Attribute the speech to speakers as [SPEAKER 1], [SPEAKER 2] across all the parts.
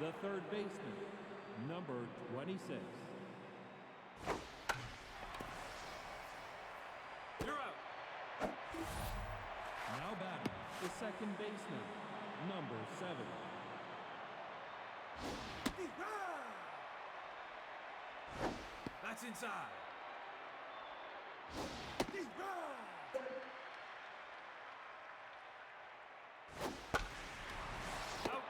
[SPEAKER 1] the third baseman, number 26.
[SPEAKER 2] You're out.
[SPEAKER 1] Now batting, the second baseman, number 7.
[SPEAKER 2] That's inside. Out.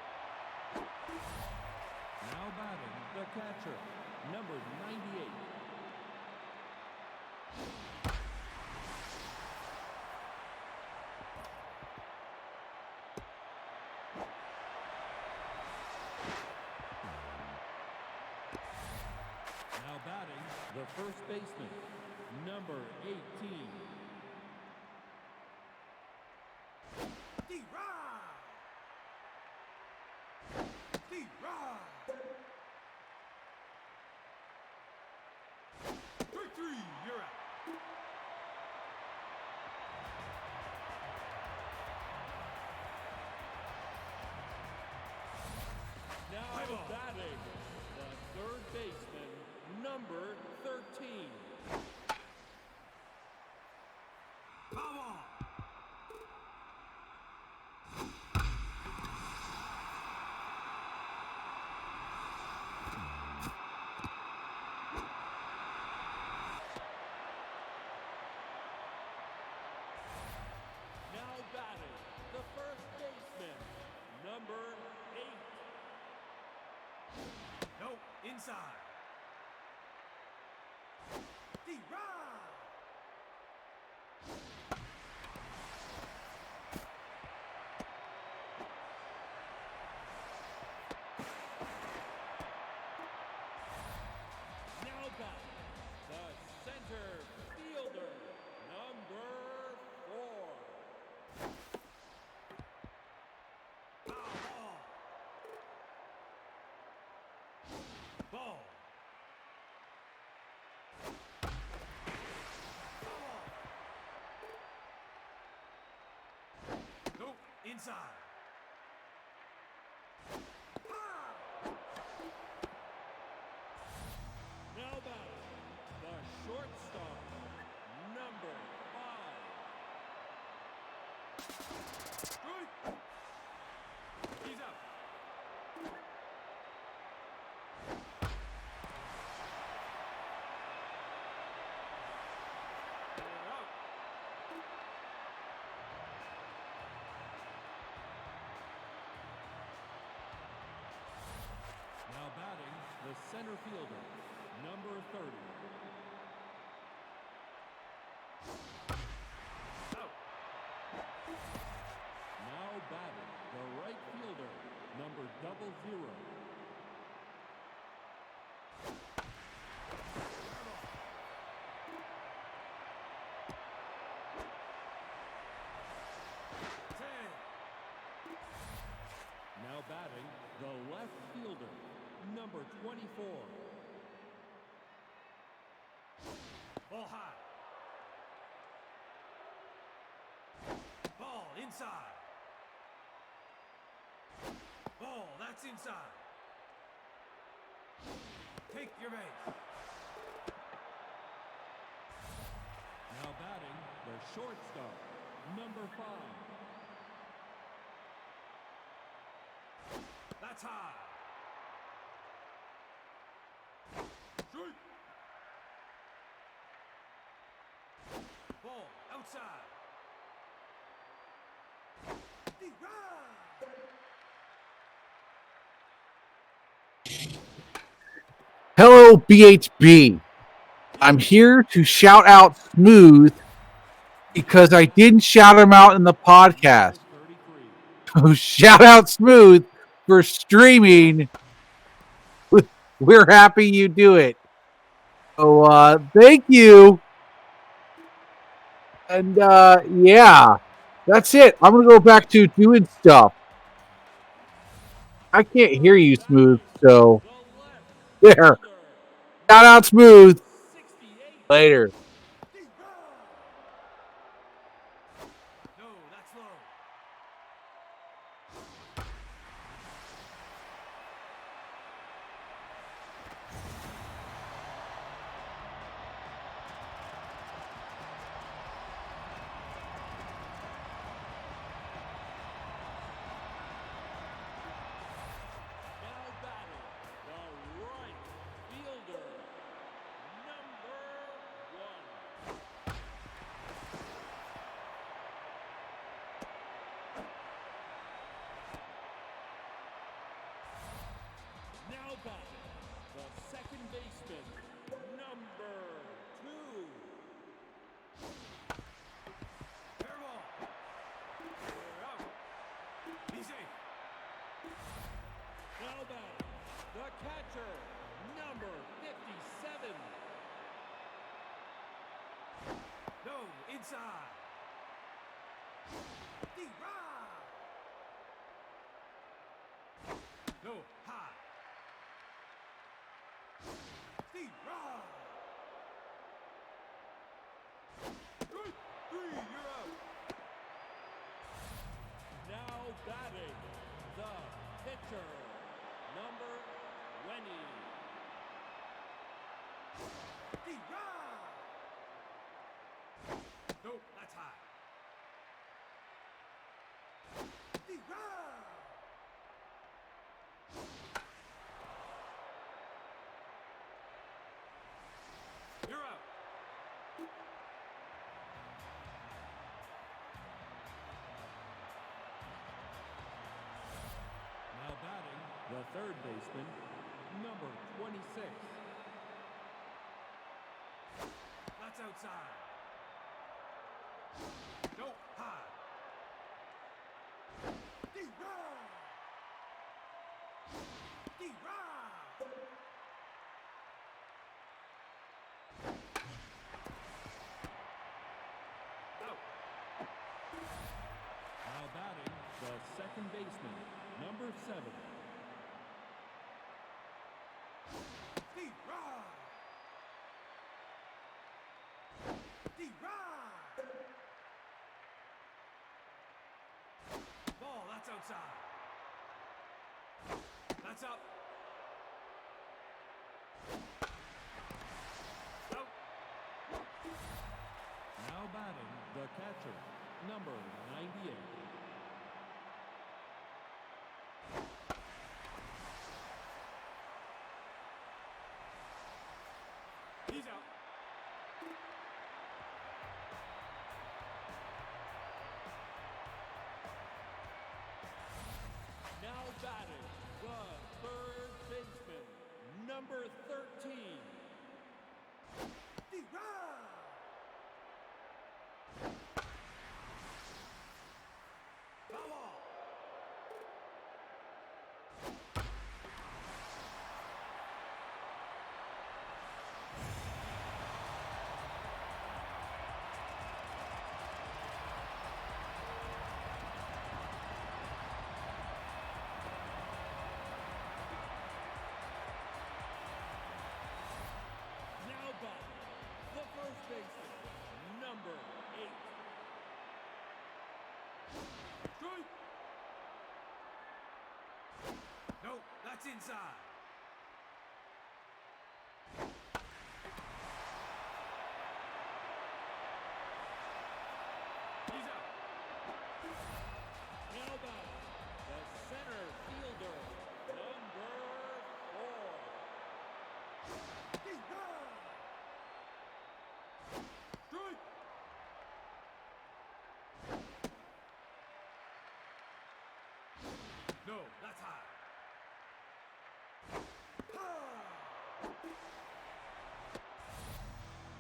[SPEAKER 1] Now batting, the catcher, number 98. Now batting, the first baseman, number 18.
[SPEAKER 2] You're out.
[SPEAKER 1] Now
[SPEAKER 2] Play ball.
[SPEAKER 1] batting, the third baseman, number 13.
[SPEAKER 2] Come on.
[SPEAKER 1] Now batting, the first baseman, number 8.
[SPEAKER 2] No, inside.
[SPEAKER 1] Now batting, the center fielder, number 4.
[SPEAKER 2] Ball. Ball. Nope, inside.
[SPEAKER 1] Now batting, the shortstop, number 5.
[SPEAKER 2] Good. He's out. They're out.
[SPEAKER 1] Now batting, the center fielder, number 30.
[SPEAKER 2] Out.
[SPEAKER 1] Now batting, the right fielder, number 00. Now batting, the left fielder, number 24.
[SPEAKER 2] Ball high. Ball inside. Ball, that's inside. Take your base.
[SPEAKER 1] Now batting, the shortstop, number 5.
[SPEAKER 2] That's high. Strike. Ball outside.
[SPEAKER 3] Hello, BHB. I'm here to shout out Smooth because I didn't shout him out in the podcast.
[SPEAKER 1] 33.
[SPEAKER 3] Shout out Smooth for streaming. We're happy you do it. So thank you. And yeah, that's it. I'm gonna go back to doing stuff. I can't hear you, Smooth. So
[SPEAKER 1] The left
[SPEAKER 3] there.
[SPEAKER 1] fielder,
[SPEAKER 3] Shout out Smooth.
[SPEAKER 1] 68.
[SPEAKER 3] Later.
[SPEAKER 2] No, that's low.
[SPEAKER 1] batting, the second baseman, number 2.
[SPEAKER 2] Fair ball. You're out. Easy.
[SPEAKER 1] Now batting, the catcher, number 57.
[SPEAKER 2] No, inside. D-Rod. No, high. D-Rod. Strike 3, you're out.
[SPEAKER 1] Now batting, the pitcher, number 20.
[SPEAKER 2] D-Rod. No, that's high. D-Rod. You're out.
[SPEAKER 1] Now batting, the third baseman, number 26.
[SPEAKER 2] That's outside. No, high. D-Rod. D-Rod. Out.
[SPEAKER 1] Now batting, the second baseman, number 7.
[SPEAKER 2] D-Rod. D-Rod. Ball, that's outside. That's up. Out.
[SPEAKER 1] Now batting, the catcher, number 98.
[SPEAKER 2] He's out.
[SPEAKER 1] Now batting, the third baseman, number 13.
[SPEAKER 2] D-Rod. Foul ball.
[SPEAKER 1] Now batting, the first baseman, number 8.
[SPEAKER 2] Strike. No, that's inside. He's out.
[SPEAKER 1] Now batting, the center fielder, number 4.
[SPEAKER 2] D-Rod. Strike. No, that's high.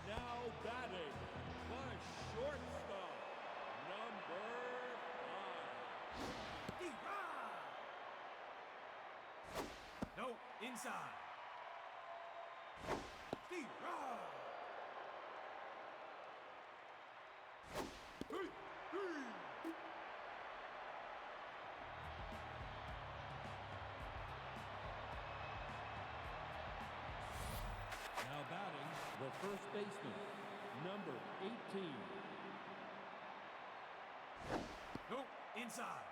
[SPEAKER 1] Now batting, the shortstop, number 5.
[SPEAKER 2] D-Rod. No, inside. D-Rod. Hey, hey.
[SPEAKER 1] Now batting, the first baseman, number 18.
[SPEAKER 2] No, inside.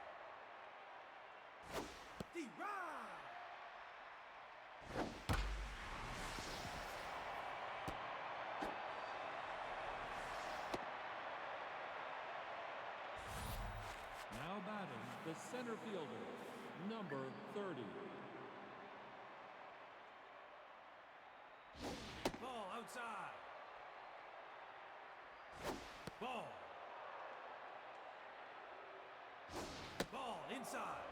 [SPEAKER 2] D-Rod.
[SPEAKER 1] Now batting, the center fielder, number 30.
[SPEAKER 2] Ball outside. Ball. Ball inside.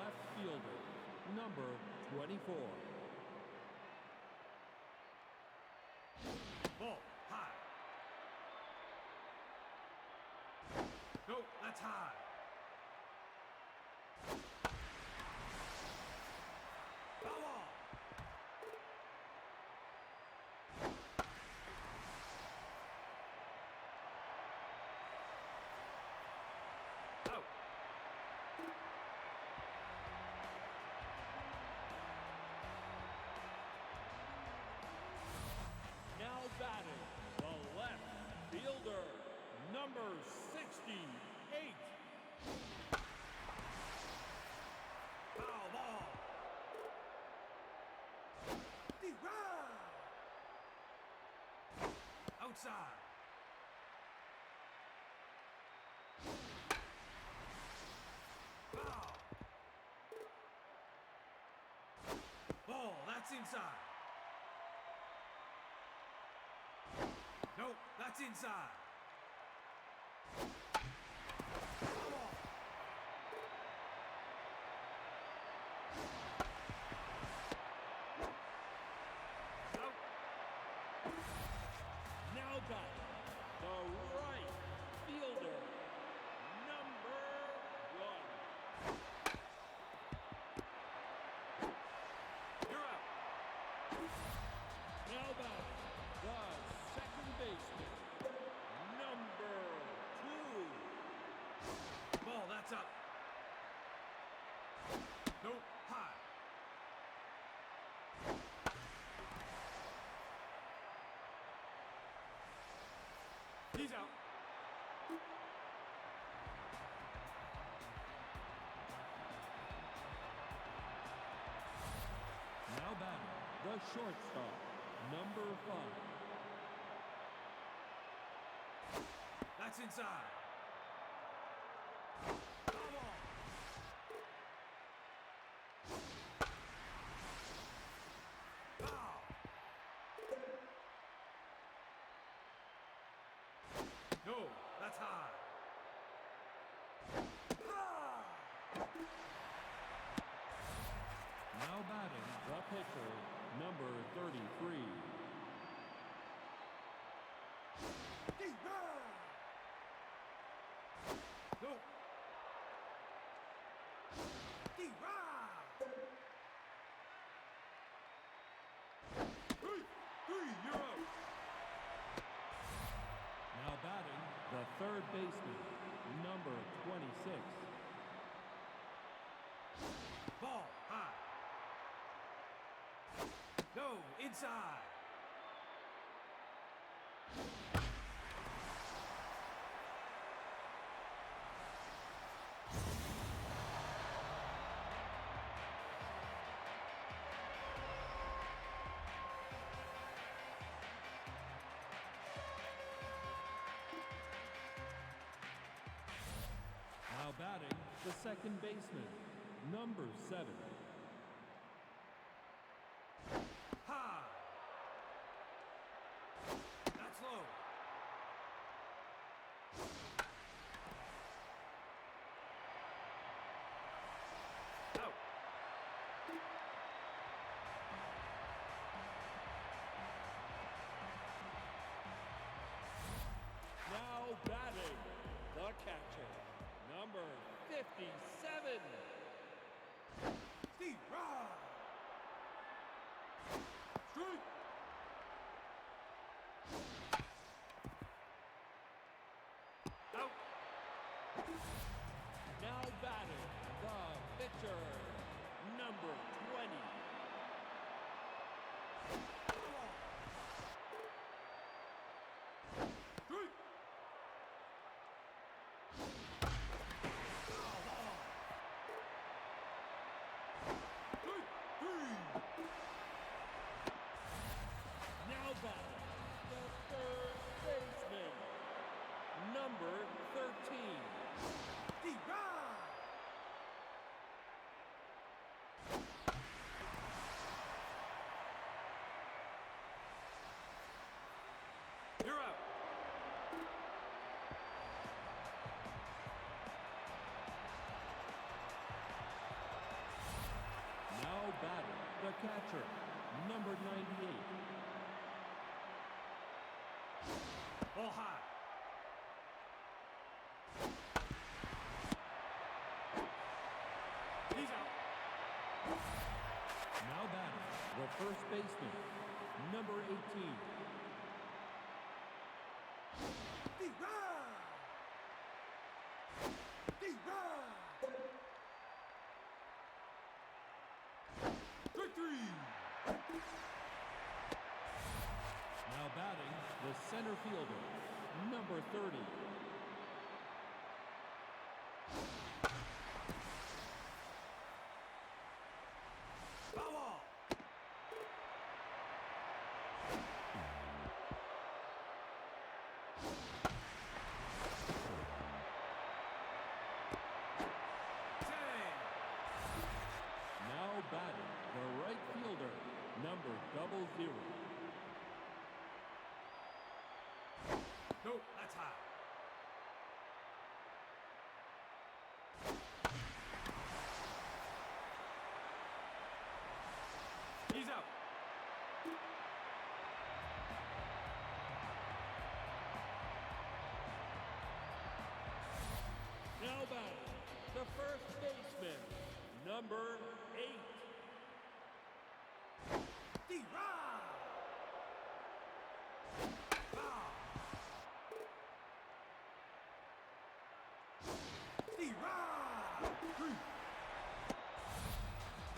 [SPEAKER 1] left fielder, number 24.
[SPEAKER 2] Ball, high. No, that's high. Foul ball. Out.
[SPEAKER 1] Now batting, the left fielder, number 68.
[SPEAKER 2] Foul ball. Outside. Foul. Ball, that's inside. Nope, that's inside. Foul ball. Out.
[SPEAKER 1] Now batting, the right fielder, number 1.
[SPEAKER 2] You're out.
[SPEAKER 1] Now batting, the second baseman, number 2.
[SPEAKER 2] Ball, that's up. Nope, high. He's out.
[SPEAKER 1] Now batting, the shortstop, number 5.
[SPEAKER 2] That's inside. Foul ball. Foul. No, that's high.
[SPEAKER 1] Now batting, the pitcher, number 33.
[SPEAKER 2] No. Three, you're out.
[SPEAKER 1] Now batting, the third baseman, number 26.
[SPEAKER 2] Ball, high. No, inside.
[SPEAKER 1] Now batting, the second baseman, number 7.
[SPEAKER 2] High. That's low. Out.
[SPEAKER 1] Now batting, the catcher, number 57.
[SPEAKER 2] Steve, ride. Straight. Out.
[SPEAKER 1] Now batting, the pitcher, number 20.
[SPEAKER 2] Straight. Foul ball. Straight. Three.
[SPEAKER 1] Now batting, the third baseman, number 13.
[SPEAKER 2] Steve, ride.
[SPEAKER 1] catcher, number 98.
[SPEAKER 2] Ball high. He's out.
[SPEAKER 1] Now batting, the first baseman, number 18. Now batting, the center fielder, number 30.
[SPEAKER 2] Foul ball. Dang.
[SPEAKER 1] Now batting, the right fielder, number 00.
[SPEAKER 2] Nope, that's high. He's out.
[SPEAKER 1] Now batting, the first baseman, number 8.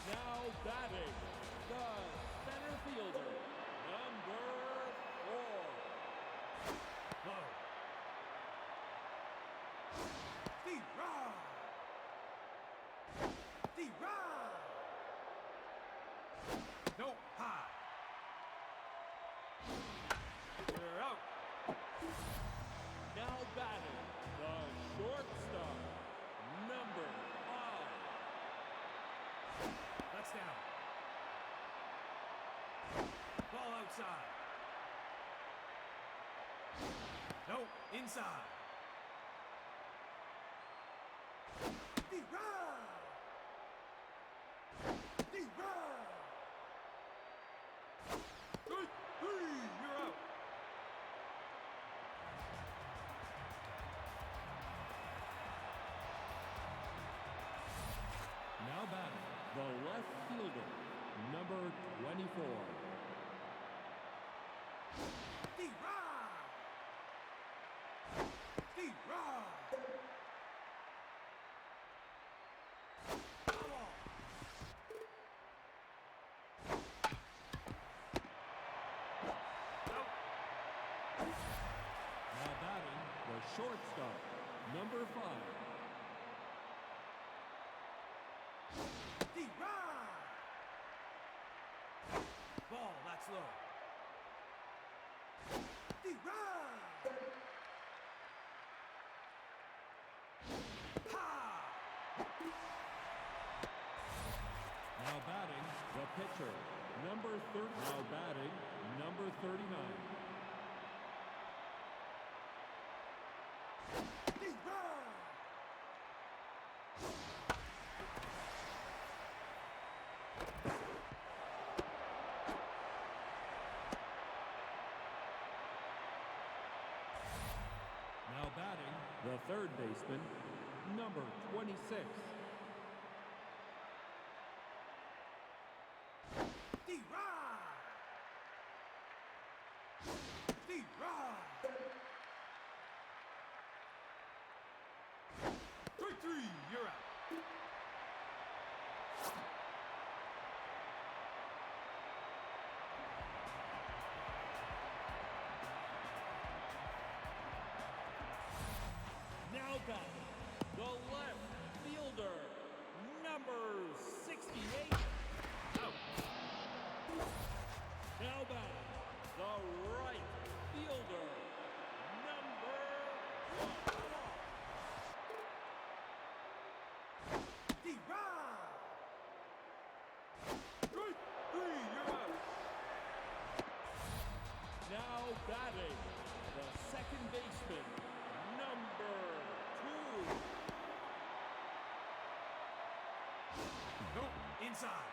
[SPEAKER 1] Now batting, the center fielder, number 4.
[SPEAKER 2] Low. Nope, high. You're out.
[SPEAKER 1] Now batting, the shortstop, number 5.
[SPEAKER 2] That's down. Ball outside. Nope, inside. Good. You're out.
[SPEAKER 1] Now batting, the left fielder, number 24. Now batting, the shortstop, number 5.
[SPEAKER 2] Ball, that's low.
[SPEAKER 1] Now batting, the pitcher, number 30. Now batting, number 39. Now batting, the third baseman, number 26.
[SPEAKER 2] You're out.
[SPEAKER 1] Now batting, the left fielder, number 68.
[SPEAKER 2] Out.
[SPEAKER 1] Now batting, the right fielder, number 1.
[SPEAKER 2] Good. You're out.
[SPEAKER 1] Now batting, the second baseman, number 2.
[SPEAKER 2] Nope, inside.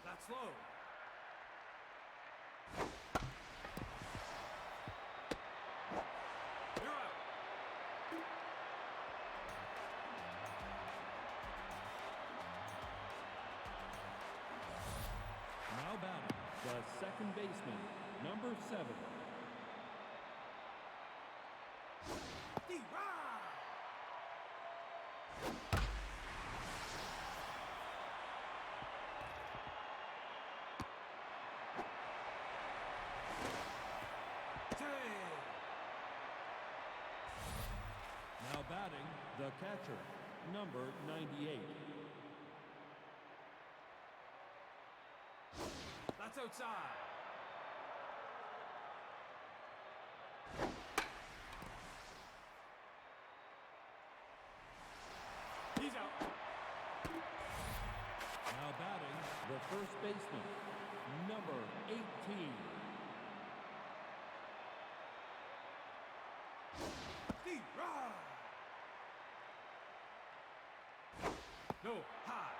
[SPEAKER 2] That's low. You're out.
[SPEAKER 1] Now batting, the second baseman, number 7. Now batting, the catcher, number 98.
[SPEAKER 2] That's outside. He's out.
[SPEAKER 1] Now batting, the first baseman, number 18.
[SPEAKER 2] No, high.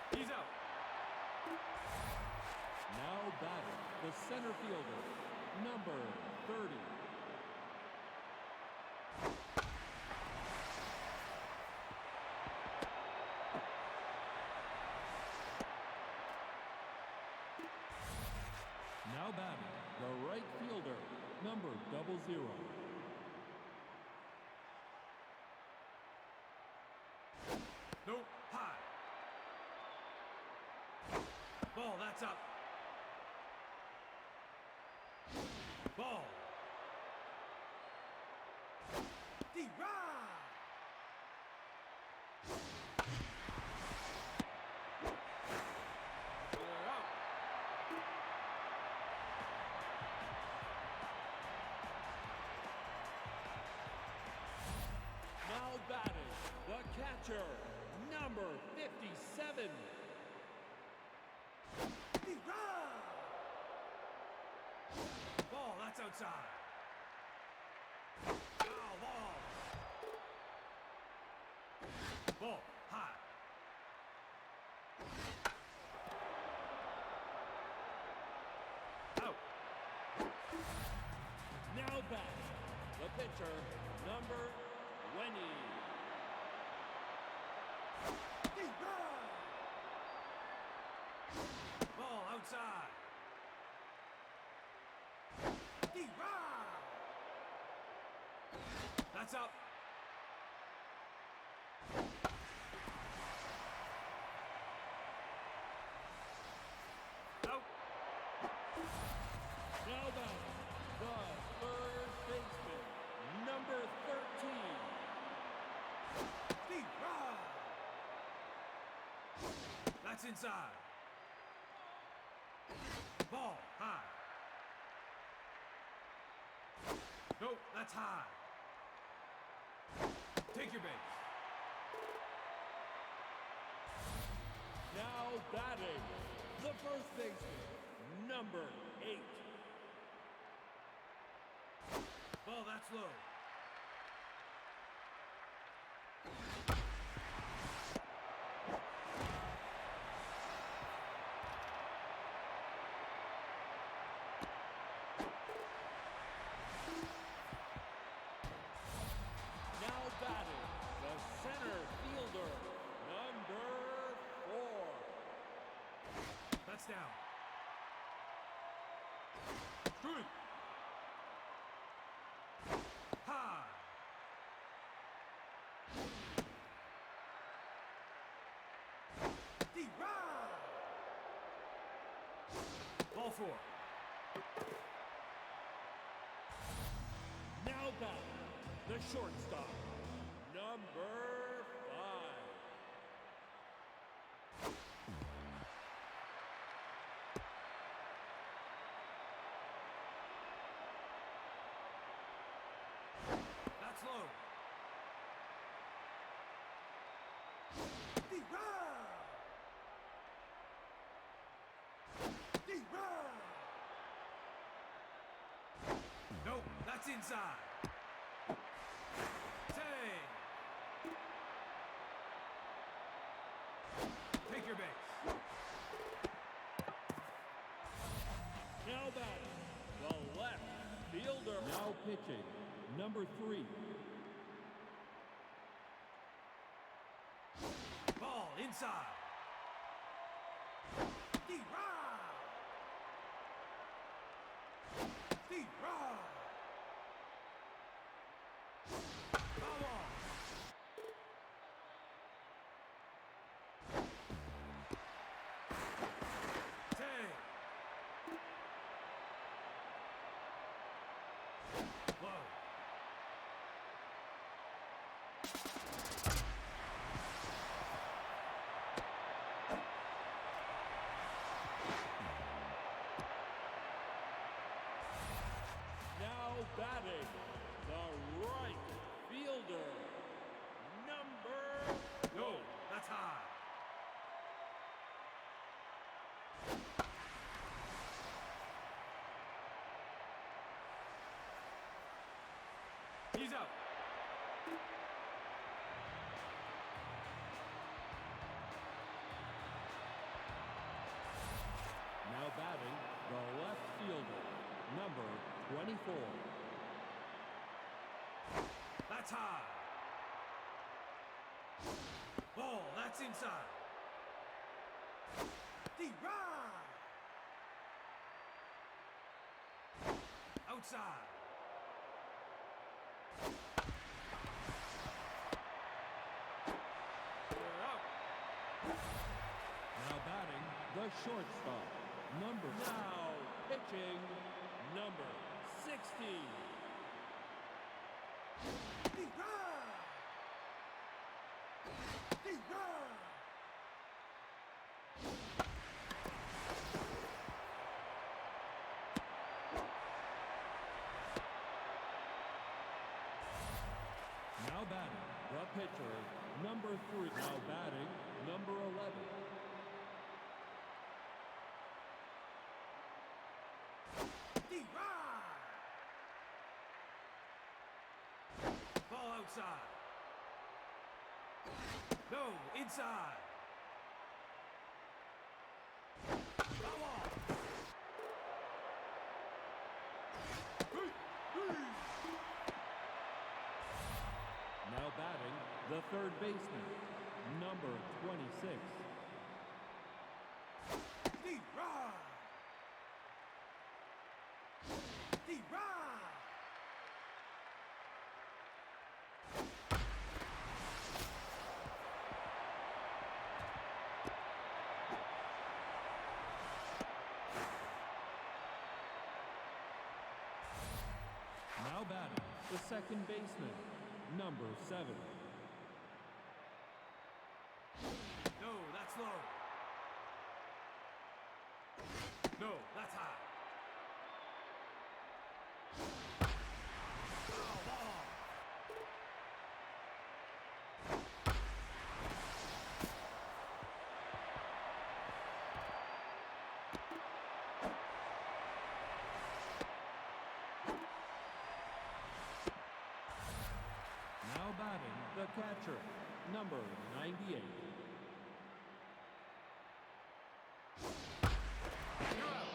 [SPEAKER 2] He's out.
[SPEAKER 1] Now batting, the center fielder, number 30. Now batting, the right fielder, number 00.
[SPEAKER 2] No, high. Ball, that's up. Ball. You're out.
[SPEAKER 1] Now batting, the catcher, number 57.
[SPEAKER 2] Ball, that's outside. Foul ball. Ball, high. Out.
[SPEAKER 1] Now batting, the pitcher, number 20.
[SPEAKER 2] Ball, outside. That's up. Out.
[SPEAKER 1] Now batting, the third baseman, number 13.
[SPEAKER 2] That's inside. Ball, high. Nope, that's high. Take your base.
[SPEAKER 1] Now batting, the first baseman, number 8.
[SPEAKER 2] Ball, that's low.
[SPEAKER 1] Now batting, the center fielder, number 4.
[SPEAKER 2] That's down. Strike. High. Ball 4.
[SPEAKER 1] Now batting, the shortstop, number 5.
[SPEAKER 2] That's low. That's inside. Take. Take your base.
[SPEAKER 1] Now batting, the left fielder. Now pitching, number 3.
[SPEAKER 2] Ball inside. D-Rod. D-Rod. Come on. Take. Low.
[SPEAKER 1] Now batting, the right fielder, number
[SPEAKER 2] No, that's high. He's out.
[SPEAKER 1] Now batting, the left fielder, number 24.
[SPEAKER 2] That's high. Ball, that's inside. D-Rod. Outside. They're out.
[SPEAKER 1] Now batting, the shortstop, number. Now pitching, number 60.
[SPEAKER 2] D-Rod. D-Rod.
[SPEAKER 1] Now batting, the pitcher, number 3. Now batting, number 11.
[SPEAKER 2] D-Rod. Ball outside. No, inside. Foul ball.
[SPEAKER 1] Now batting, the third baseman, number 26.
[SPEAKER 2] D-Rod. D-Rod.
[SPEAKER 1] Now batting, the second baseman, number 7.
[SPEAKER 2] No, that's low. No, that's high. Foul ball.
[SPEAKER 1] Now batting, the catcher, number 98.
[SPEAKER 2] You're out.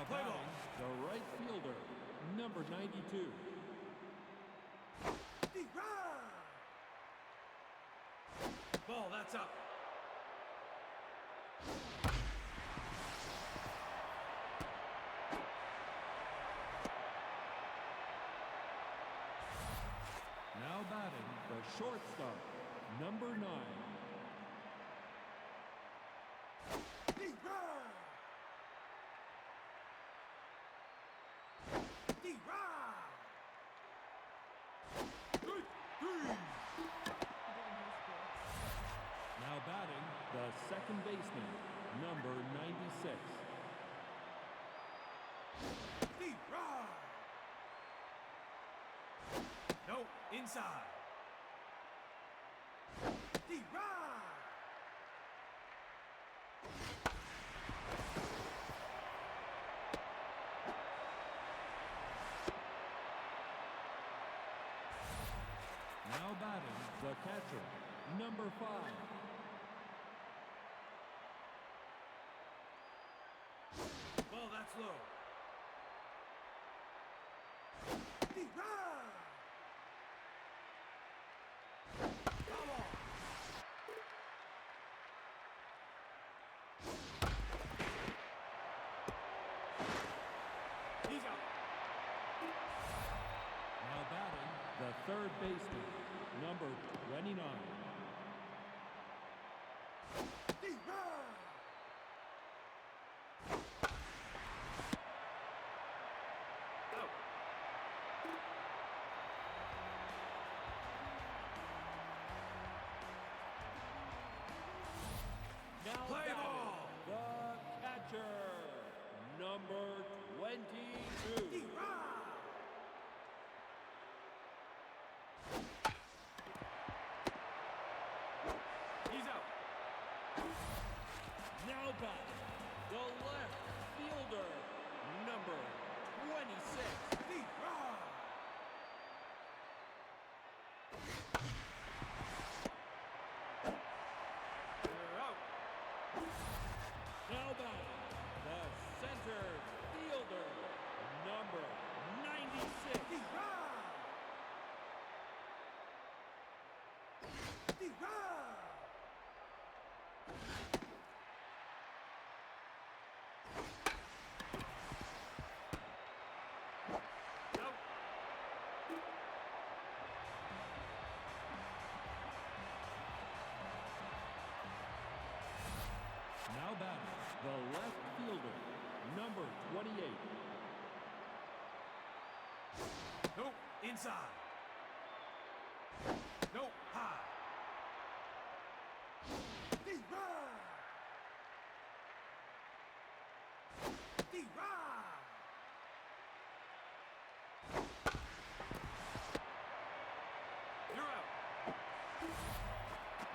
[SPEAKER 2] Play ball.
[SPEAKER 1] batting, the right fielder, number 92.
[SPEAKER 2] Ball, that's up.
[SPEAKER 1] Now batting, the shortstop, number 9. Now batting, the second baseman, number 96.
[SPEAKER 2] No, inside.
[SPEAKER 1] Now batting, the catcher, number 5.
[SPEAKER 2] Ball, that's low. Foul ball. He's out.
[SPEAKER 1] Now batting, the third baseman, number 29.
[SPEAKER 2] Out.
[SPEAKER 1] Now
[SPEAKER 2] Play
[SPEAKER 1] batting,
[SPEAKER 2] ball.
[SPEAKER 1] the catcher, number 22.
[SPEAKER 2] He's out.
[SPEAKER 1] Now batting, the left fielder, number 26.
[SPEAKER 2] You're out.
[SPEAKER 1] Now batting, the center fielder, number 96.
[SPEAKER 2] Out.
[SPEAKER 1] Now batting, the left fielder, number 28.
[SPEAKER 2] No, inside. No, high. You're out.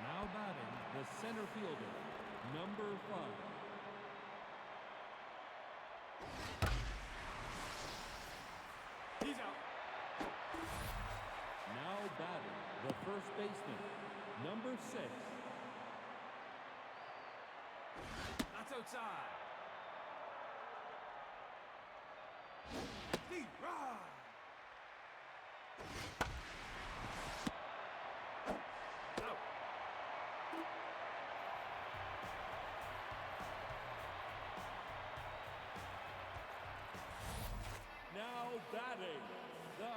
[SPEAKER 1] Now batting, the center fielder, number 5.
[SPEAKER 2] He's out.
[SPEAKER 1] Now batting, the first baseman, number 6.
[SPEAKER 2] That's outside. Out.
[SPEAKER 1] Now batting, the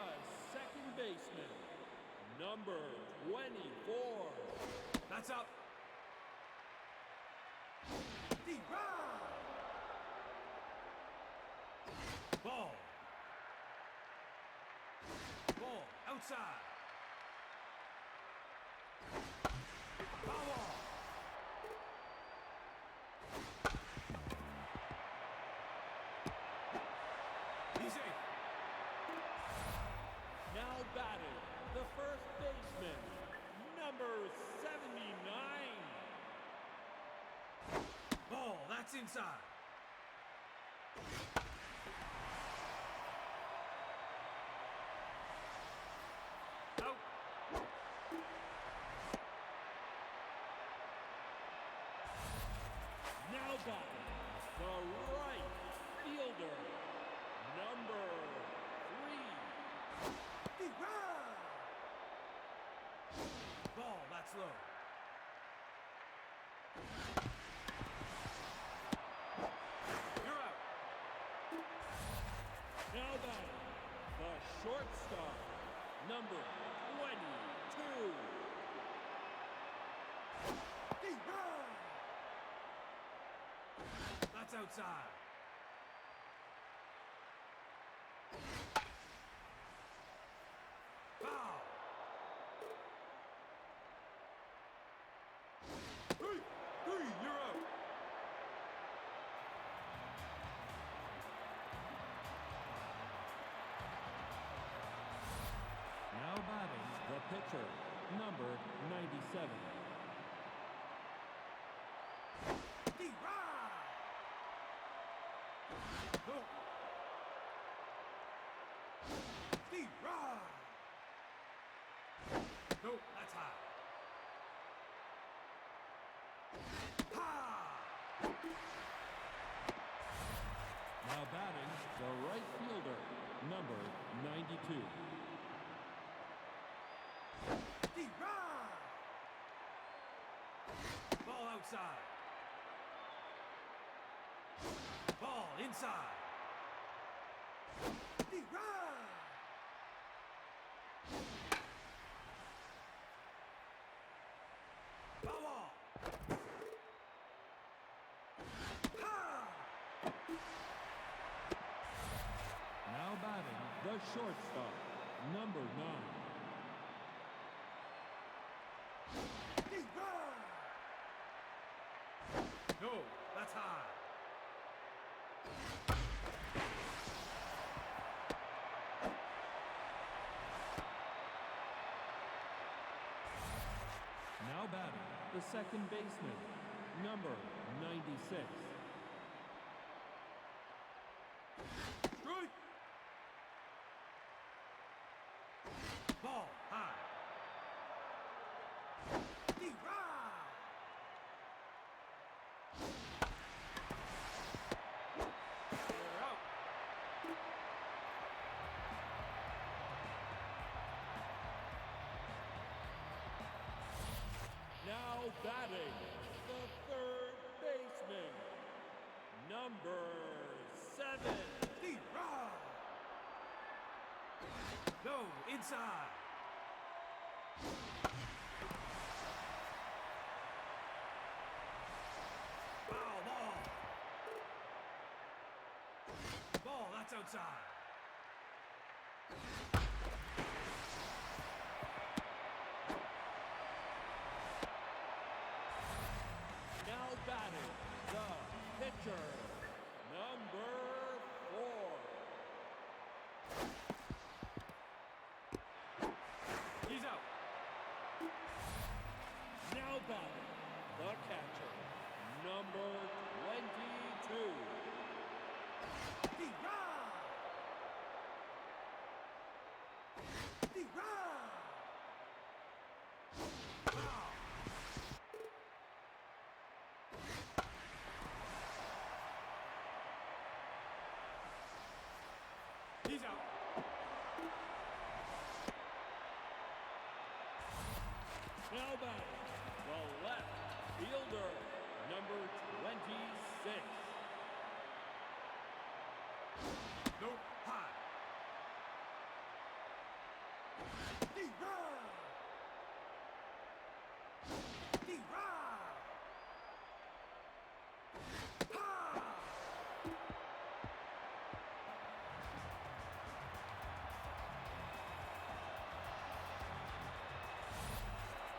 [SPEAKER 1] second baseman, number 24.
[SPEAKER 2] That's up. Ball. Ball, outside. Foul ball. He's safe.
[SPEAKER 1] Now batting, the first baseman, number 79.
[SPEAKER 2] Ball, that's inside. Out.
[SPEAKER 1] Now batting, the right fielder, number 3.
[SPEAKER 2] Ball, that's low. You're out.
[SPEAKER 1] Now batting, the shortstop, number 22.
[SPEAKER 2] That's outside. Foul. Three, you're out.
[SPEAKER 1] Now batting, the pitcher, number 97.
[SPEAKER 2] No. No, that's high. Ha!
[SPEAKER 1] Now batting, the right fielder, number 92.
[SPEAKER 2] Ball outside. Ball inside. Foul ball.
[SPEAKER 1] Now batting, the shortstop, number 9.
[SPEAKER 2] No, that's high.
[SPEAKER 1] Now batting, the second baseman, number 96.
[SPEAKER 2] Strike. Ball high. You're out.
[SPEAKER 1] Now batting, the third baseman, number 7.
[SPEAKER 2] No, inside. Foul ball. Ball, that's outside.
[SPEAKER 1] Now batting, the pitcher, number 4.
[SPEAKER 2] He's out.
[SPEAKER 1] Now batting, the catcher, number 22.
[SPEAKER 2] Foul. He's out.
[SPEAKER 1] Now batting, the left fielder, number 26.
[SPEAKER 2] No, high.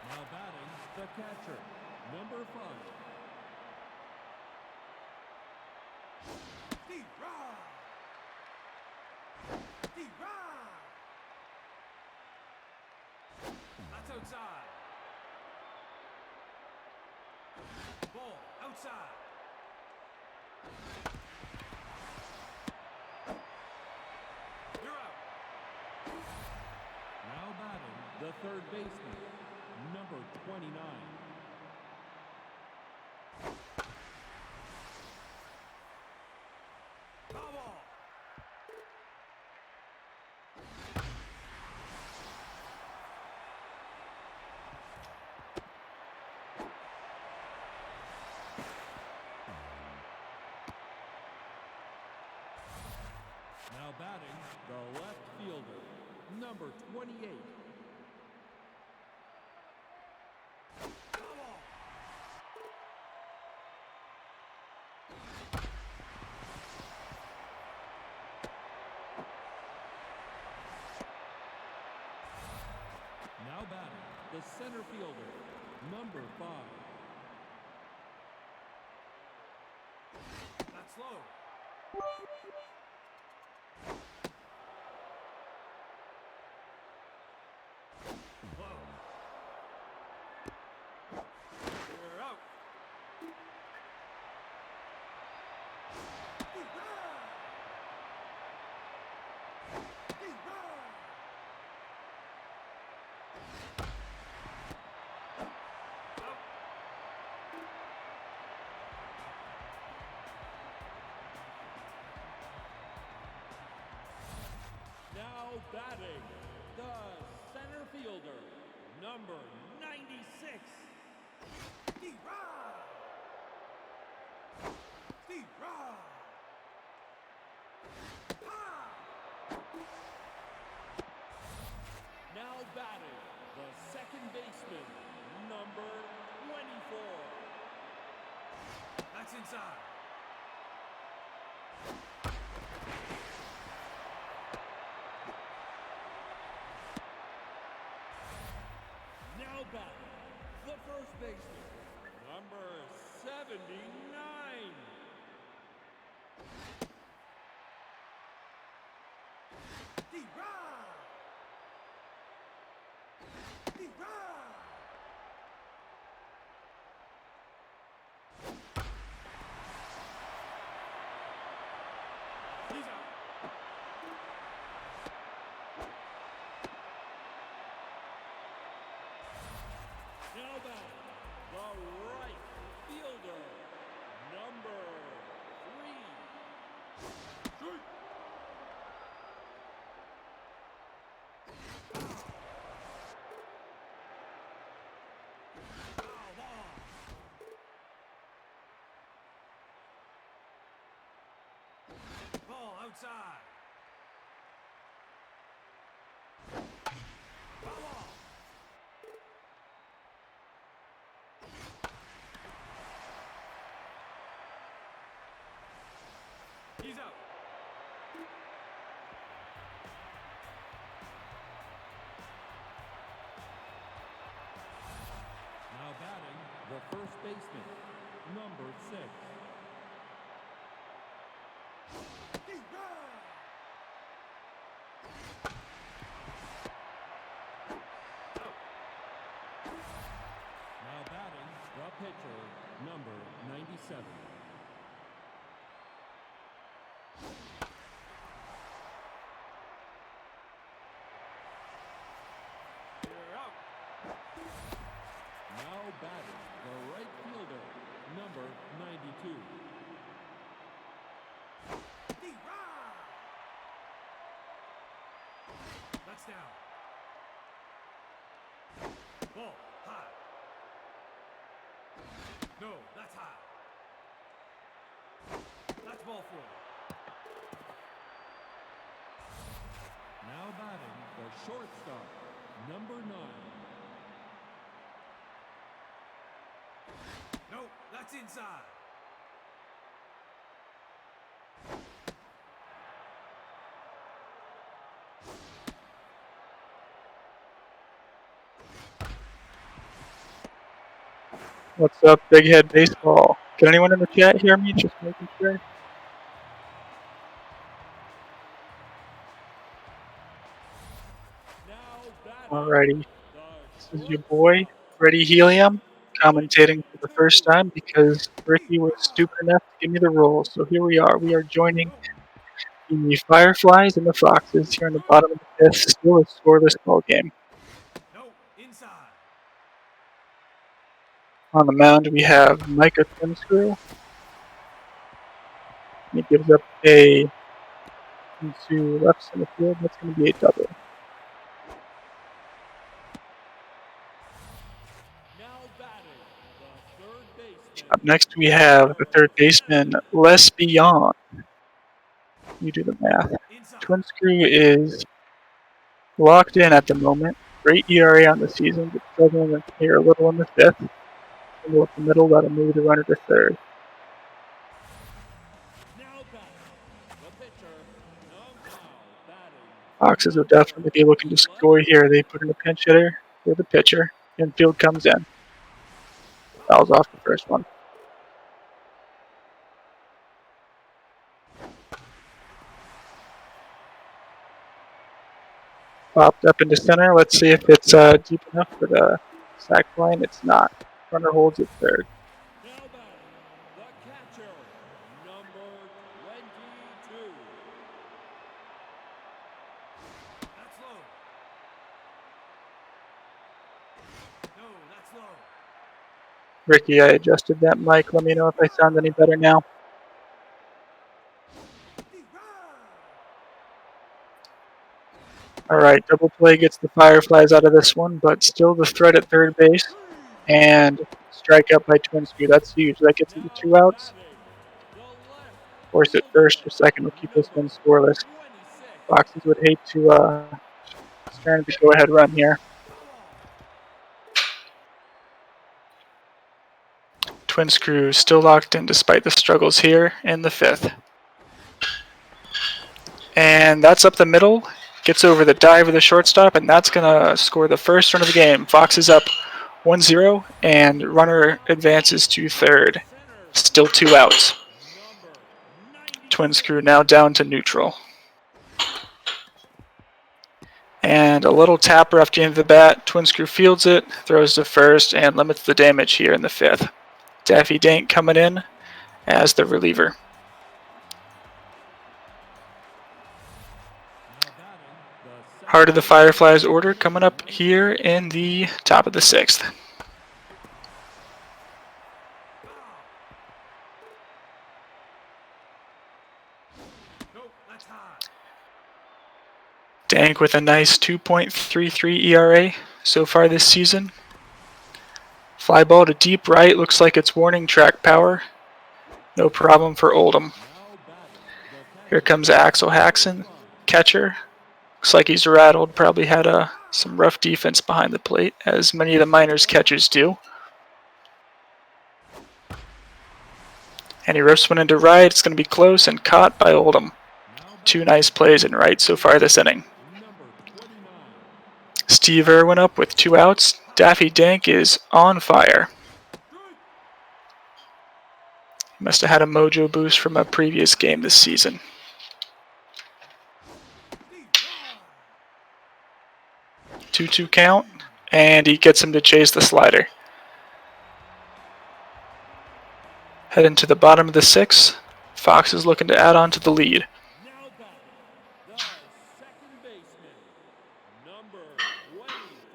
[SPEAKER 1] Now batting, the catcher, number 5.
[SPEAKER 2] That's outside. Ball outside. You're out.
[SPEAKER 1] Now batting, the third baseman, number 29.
[SPEAKER 2] Foul ball.
[SPEAKER 1] batting, the left fielder, number 28. Now batting, the center fielder, number 5.
[SPEAKER 2] That's low. Low. You're out.
[SPEAKER 1] Now batting, the center fielder, number 96. Now batting, the second baseman, number 24.
[SPEAKER 2] That's inside.
[SPEAKER 1] Now batting, the first baseman, number 79.
[SPEAKER 2] He's out.
[SPEAKER 1] Now batting, the right fielder, number 3.
[SPEAKER 2] Shoot. Foul ball. Ball outside. Foul ball. He's out.
[SPEAKER 1] Now batting, the first baseman, number 6. Now batting, the pitcher, number 97.
[SPEAKER 2] You're out.
[SPEAKER 1] Now batting, the right fielder, number 92.
[SPEAKER 2] That's down. Ball high. No, that's high. That's ball 4.
[SPEAKER 1] Now batting, the shortstop, number 9.
[SPEAKER 2] No, that's inside.
[SPEAKER 4] What's up, Big Head Baseball? Can anyone in the chat hear me? Just making sure.
[SPEAKER 1] Now batting,
[SPEAKER 4] Alrighty,
[SPEAKER 1] the
[SPEAKER 4] this is your boy, Freddie Helium, commentating for the first time because Ricky was stupid enough to give me the role. So here we are. We are joining the Fireflies and the Foxes here in the bottom of the 5th. Still a scoreless ball game.
[SPEAKER 2] No, inside.
[SPEAKER 4] On the mound, we have Micah Twin-Screw. He gives up a into left center field. That's going to be a double.
[SPEAKER 1] now batting, the third baseman.
[SPEAKER 4] Up next, we have the third baseman, Les Beyond. You do the math.
[SPEAKER 2] Inside. Inside.
[SPEAKER 4] Twin Screw is locked in at the moment. Great ERA on the season, but struggling here a little in the fifth. Single up the middle, that'll move the runner to third.
[SPEAKER 1] Now batting, the pitcher, now batting.
[SPEAKER 4] Foxes will definitely be looking to score here. They put in a pinch hitter for the pitcher. Infield comes in. Fouls off the first one. Popped up into center. Let's see if it's deep enough for the sac fly. It's not. Runner holds at third.
[SPEAKER 1] Now batting, the catcher, number 22.
[SPEAKER 2] That's low. No, that's low.
[SPEAKER 4] Ricky, I adjusted that mic. Let me know if I sound any better now. All right, double play gets the Fireflies out of this one, but still the threat at third base and strike out by Twin Screw. That's huge. That gets into 2 outs. Force it first or second will keep this one scoreless. Foxes would hate to strand the go-ahead run here. Twin Screw still locked in despite the struggles here in the fifth. And that's up the middle. Gets over the dive of the shortstop, and that's going to score the first run of the game. Fox is up 1-0, and runner advances to third. Still 2 outs. Twin Screw now down to neutral. And a little tapper after the end of the bat. Twin Screw fields it, throws to first, and limits the damage here in the fifth. Daffy Dank coming in as the reliever. Heart of the Fireflies order coming up here in the top of the sixth.
[SPEAKER 2] No, that's high.
[SPEAKER 4] Dank with a nice 2.33 ERA so far this season. Fly ball to deep right, looks like it's warning track power. No problem for Oldham. Here comes Axel Haxon, catcher. Looks like he's rattled, probably had some rough defense behind the plate, as many of the minors catchers do. And he rips one into right. It's going to be close and caught by Oldham. 2 nice plays in right so far this inning. Steve Irwin up with 2 outs. Daffy Dank is on fire. He must have had a mojo boost from a previous game this season. 2-2 count, and he gets him to chase the slider. Head into the bottom of the sixth. Fox is looking to add on to the lead.
[SPEAKER 1] Now batting, the second baseman, number 24.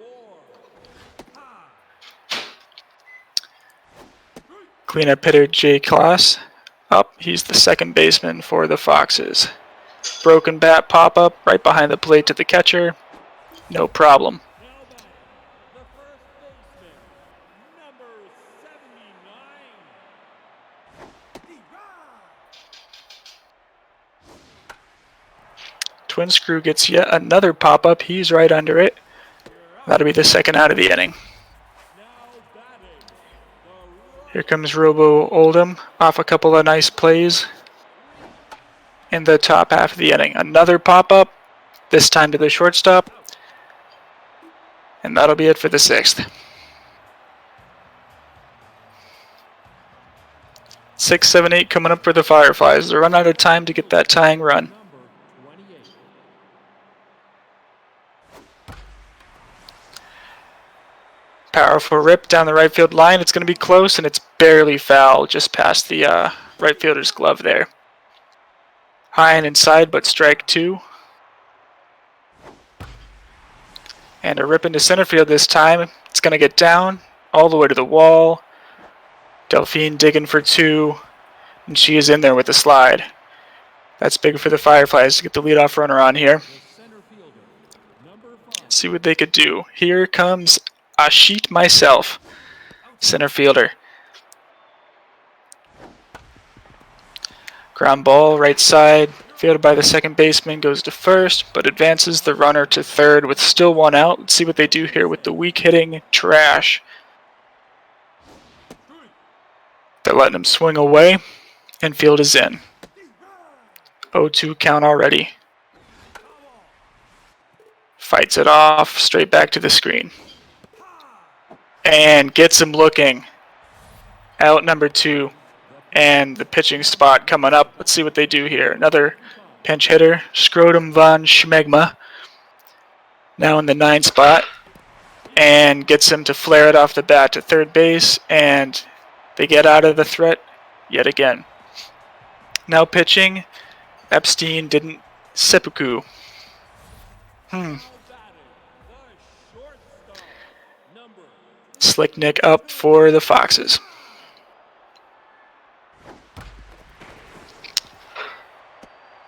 [SPEAKER 4] Cleanup hitter Jay Klaas up. He's the second baseman for the Foxes. Broken bat pop up right behind the plate to the catcher. No problem.
[SPEAKER 1] Now batting, the first baseman, number 79.
[SPEAKER 4] Twin Screw gets yet another pop up. He's right under it. That'll be the second out of the inning.
[SPEAKER 1] Now batting, the
[SPEAKER 4] Here comes Robo Oldham off a couple of nice plays in the top half of the inning. Another pop up, this time to the shortstop. And that'll be it for the sixth. 6, 7, 8 coming up for the Fireflies. They run out of time to get that tying run.
[SPEAKER 1] number 28.
[SPEAKER 4] Powerful rip down the right field line. It's going to be close, and it's barely foul, just past the right fielder's glove there. High and inside, but strike 2. And a rip into center field this time. It's going to get down all the way to the wall. Delphine digging for 2, and she is in there with the slide. That's big for the Fireflies to get the leadoff runner on here.
[SPEAKER 1] The center fielder, number 5.
[SPEAKER 4] See what they could do. Here comes Ashit myself, center fielder. Ground ball, right side. Fielded by the second baseman, goes to first, but advances the runner to third with still one out. Let's see what they do here with the weak hitting trash. They're letting him swing away. Infield is in. 0-2 count already. Fights it off, straight back to the screen. And gets him looking. Out number 2. And the pitching spot coming up. Let's see what they do here. Another pinch hitter, Scrotum von Schmegma. Now in the 9 spot. And gets him to flare it off the bat to third base. And they get out of the threat yet again. Now pitching. Epstein didn't seppuku. Slick Nick up for the Foxes.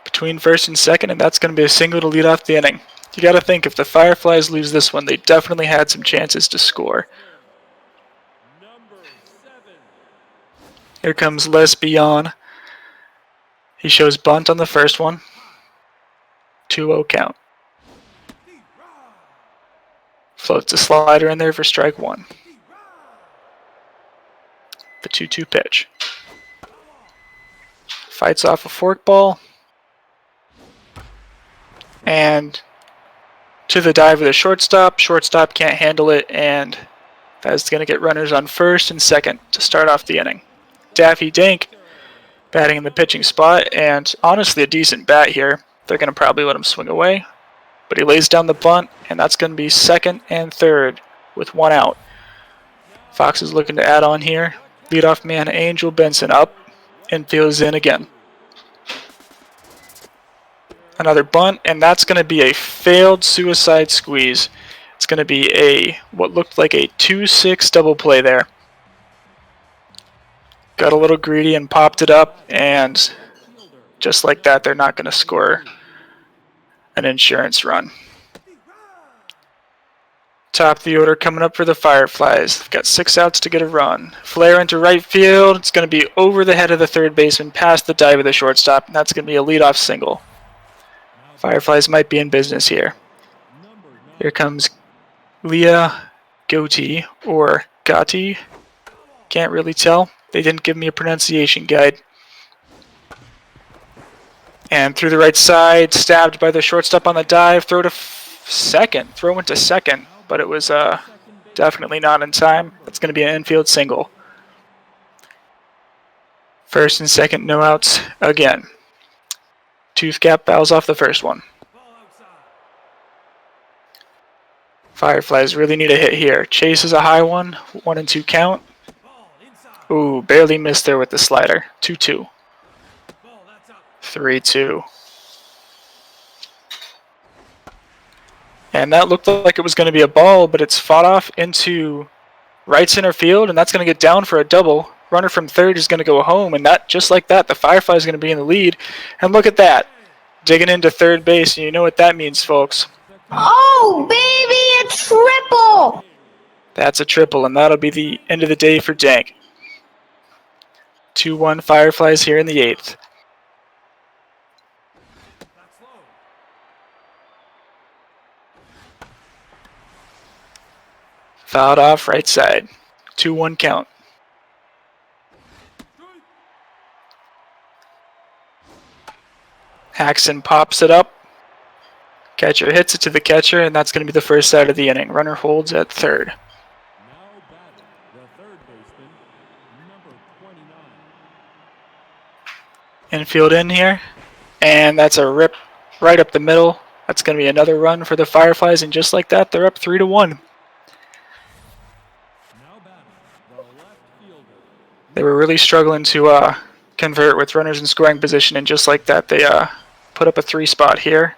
[SPEAKER 4] Between first and second, and that's going to be a single to lead off the inning. You got to think, if the Fireflies lose this one, they definitely had some chances to score. Here comes Les Bion. He shows bunt on the first one. 2-0 count. Floats a slider in there for strike 1. The 2-2 pitch. Fights off a forkball. And to the dive of the shortstop. Shortstop can't handle it, and that's going to get runners on first and second to start off the inning. Daffy Dank batting in the pitching spot, and honestly a decent bat here. They're going to probably let him swing away, but he lays down the bunt, and that's going to be second and third with 1 out. Fox is looking to add on here. Leadoff man Angel Benson up. Infield is in again. Another bunt, and that's going to be a failed suicide squeeze. It's going to be a what looked like a 2-6 double play there. Got a little greedy and popped it up, and just like that, they're not going to score an insurance run. Top of the order coming up for the Fireflies. They've got 6 outs to get a run. Flare into right field. It's going to be over the head of the third baseman, past the dive of the shortstop, and that's going to be a leadoff single. Fireflies might be in business here. Here comes Leah Gotti, or Gotti. Can't really tell. They didn't give me a pronunciation guide. And through the right side, stabbed by the shortstop on the dive. Throw to second. Throw into second, but it was definitely not in time. It's going to be an infield single. First and second, no outs again. Tooth Gap fouls off the first one. Fireflies really need a hit here. Chase is a high one. 1-2 count. Ooh, barely missed there with the slider. 2-2. 3-2. And that looked like it was going to be a ball, but it's fought off into right center field, and that's going to get down for a double. Runner from third is going to go home, and that just like that, the Fireflies is going to be in the lead. And look at that, digging into third base, and you know what that means, folks.
[SPEAKER 5] Oh, baby, a triple!
[SPEAKER 4] That's a triple, and that'll be the end of the day for Dank. 2-1 Fireflies here in the 8th. Fouled off right side. 2-1 count. Haxon pops it up. Catcher hits it to the catcher, and that's going to be the first out of the inning. Runner holds at third.
[SPEAKER 1] Now batting, the third baseman, number 29.
[SPEAKER 4] Infield in here, and that's a rip right up the middle. That's going to be another run for the Fireflies, and just like that, they're up 3-1.
[SPEAKER 1] Now batting, the left fielder.
[SPEAKER 4] They were really struggling to convert with runners in scoring position, and just like that, they put up a 3 spot here.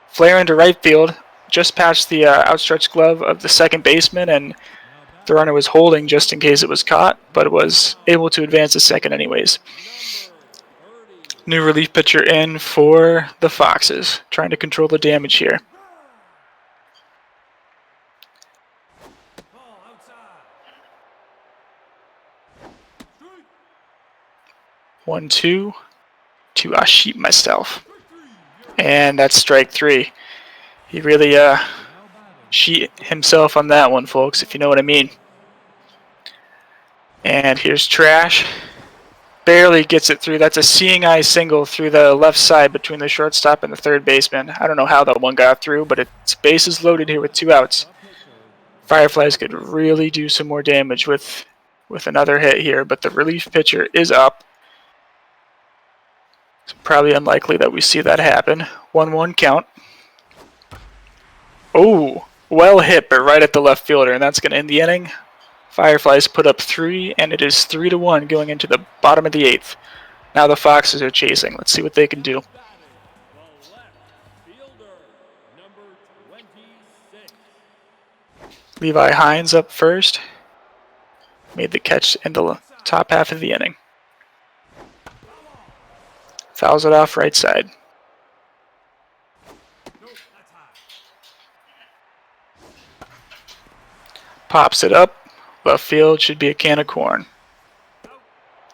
[SPEAKER 4] Flare into right field, just past the outstretched glove of the second baseman, and the runner was holding just in case it was caught, but it was able to advance to second anyways. New relief pitcher in for the Foxes, trying to control the damage here. One, 2, to sheep myself. And that's strike 3. He really sheet himself on that one, folks, if you know what I mean. And here's Trash. Barely gets it through. That's a seeing eye single through the left side between the shortstop and the third baseman. I don't know how that one got through, but its bases loaded here with 2 outs. Fireflies could really do some more damage with another hit here, but the relief pitcher is up. It's probably unlikely that we see that happen. 1-1 count. Oh, well hit, but right at the left fielder, and that's going to end the inning. Fireflies put up 3, and it is 3-1 going into the bottom of the 8th. Now the Foxes are chasing. Let's see what they can do. Levi Hines up first. Made the catch in the top half of the inning. Fouls it off right side. Pops it up. Left field should be a can of corn.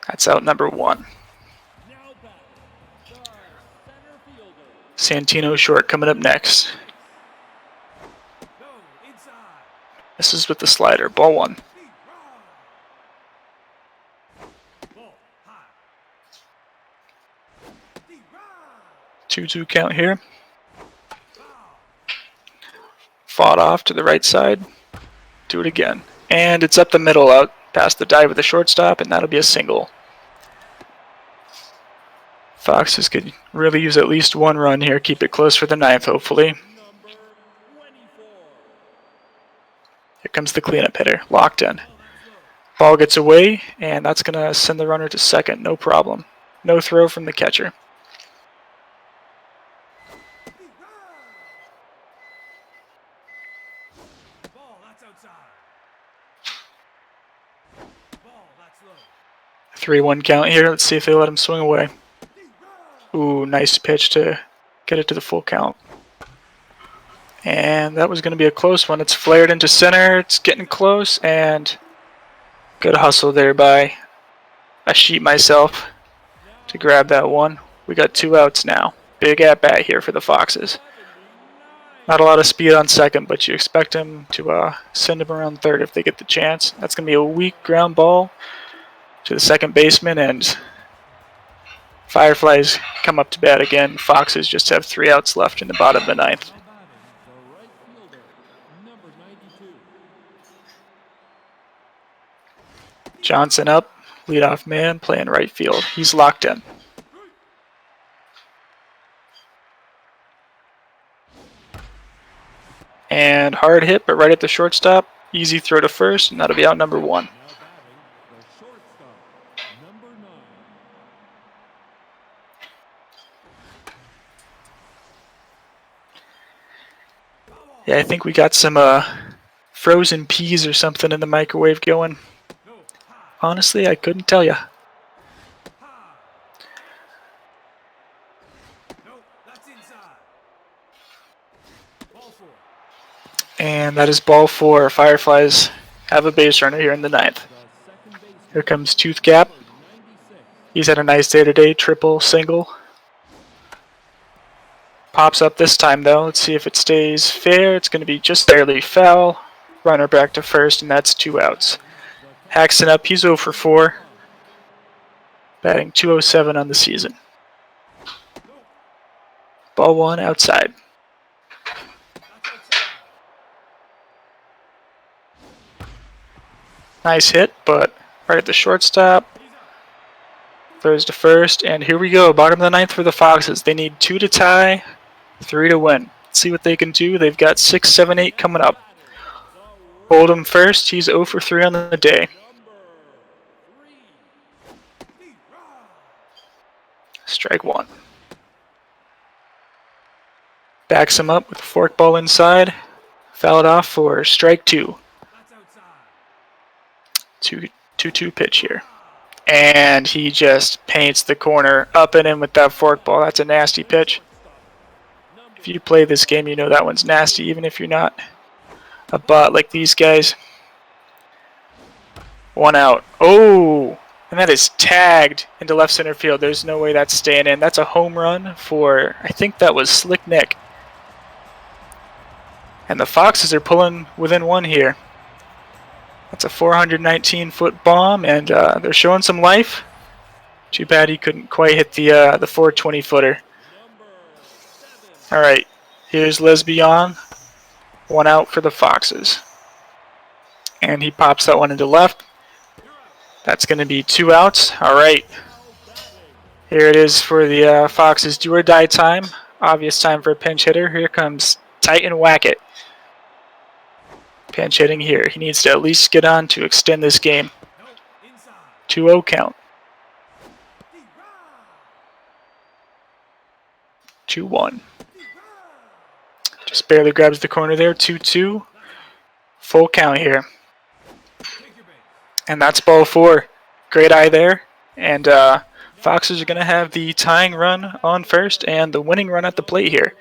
[SPEAKER 4] That's out number 1. Santino short coming up next. This is with the slider. Ball 1. 2-2 count here. Fought off to the right side. Do it again. And it's up the middle out past the dive with the shortstop, and that'll be a single. Foxes could really use at least 1 run here. Keep it close for the 9th, hopefully. Here comes the cleanup hitter. Locked in. Ball gets away, and that's going to send the runner to second. No problem. No throw from the catcher.
[SPEAKER 2] Ball, that's outside. Ball, that's low.
[SPEAKER 4] 3-1 count here. Let's see if they let him swing away. Ooh, nice pitch to get it to the full count. And that was going to be a close one. It's flared into center. It's getting close, and good hustle there by a sheep myself to grab that one. We got 2 outs now. Big at bat here for the Foxes. Not a lot of speed on second, but you expect him to send him around third if they get the chance. That's going to be a weak ground ball to the second baseman, and Fireflies come up to bat again. Foxes just have 3 outs left in the bottom of the 9th. Johnson up, leadoff man, playing right field. He's locked in. And hard hit, but right at the shortstop. Easy throw to first, and that'll be out number 1. Yeah, I think we got some frozen peas or something in the microwave going. Honestly, I couldn't tell you. And that is ball 4. Fireflies have a base runner here in the 9th. Here comes Tooth Gap. He's had a nice day today. Triple, single. Pops up this time though. Let's see if it stays fair. It's going to be just barely foul. Runner back to first, and that's 2 outs. Haxton up. He's 0 for 4. Batting .207 on the season. Ball 1 outside. Nice hit, but right at the shortstop. Throws to first, and here we go. Bottom of the 9th for the Foxes. They need 2 to tie, 3 to win. Let's see what they can do. They've got 6, 7, 8 coming up. Oldham first. He's 0 for 3 on the day. Strike 1. Backs him up with a forkball inside. Foul it off for strike 2. 2-2 pitch here. And he just paints the corner up and in with that forkball. That's a nasty pitch. If you play this game, you know that one's nasty, even if you're not a bot like these guys. 1 out. Oh, And that is tagged into left center field. There's no way that's staying in. That's a home run for, I think that was Slick Nick. And the Foxes are pulling within one here. That's a 419-foot bomb, and they're showing some life. Too bad he couldn't quite hit the 420-footer. All right, here's Lesbian. One out for the Foxes. And he pops that one into left. That's going to be 2 outs. All right. Here it is for the Foxes' do-or-die time. Obvious time for a pinch hitter. Here comes Titan Whackett. Pinch hitting here. He needs to at least get on to extend this game. 2-0 count. 2-1. Just barely grabs the corner there. 2-2. Full count here. And that's ball 4. Great eye there. And Foxes are going to have the tying run on first and the winning run at the plate here.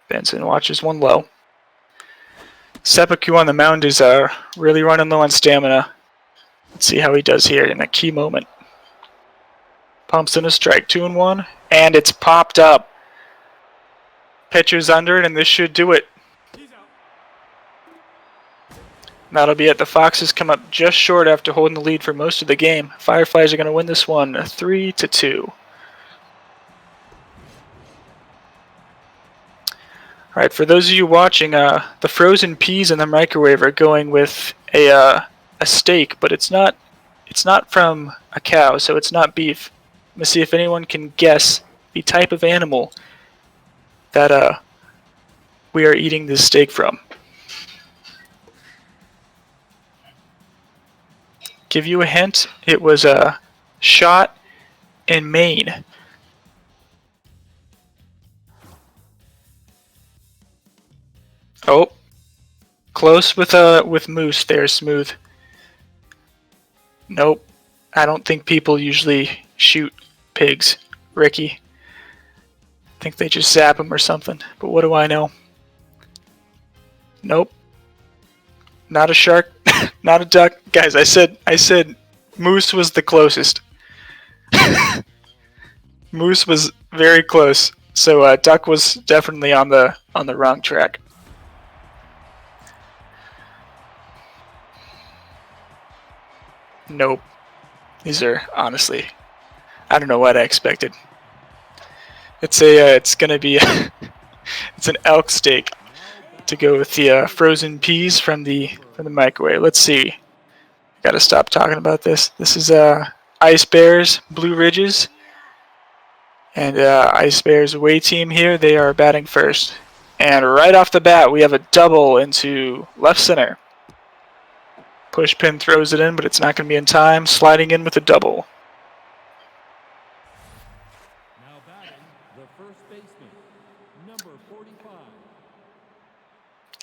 [SPEAKER 4] Benson watches one low. Seppuku on the mound is really running low on stamina. Let's see how he does here in a key moment. Pumps in a strike, 2-1, and it's popped up. Pitcher's under it, and this should do it. That'll be it. The Foxes come up just short after holding the lead for most of the game. Fireflies are going to win this one 3-2. All right, for those of you watching, the frozen peas in the microwave are going with a steak, but it's not from a cow, so it's not beef. Let me see if anyone can guess the type of animal that we are eating this steak from. Give you a hint, it was shot in Maine. Oh, close with moose there, Smooth. Nope, I don't think people usually shoot pigs, Ricky. I think they just zap them or something, but what do I know? Nope. Not a shark, not a duck. Guys, I said moose was the closest. Moose was very close. So duck was definitely on the wrong track. Nope. These are honestly, I don't know what I expected. It's gonna be it's an elk steak to go with the frozen peas from the microwave. Let's see. Gotta stop talking about this. This is Ice Bears Blue Ridges, and Ice Bears away team here. They are batting first, and right off the bat we have a double into left center. Pushpin throws it in, but it's not going to be in time. Sliding in with a double.
[SPEAKER 1] Now batting, the first baseman, number 45.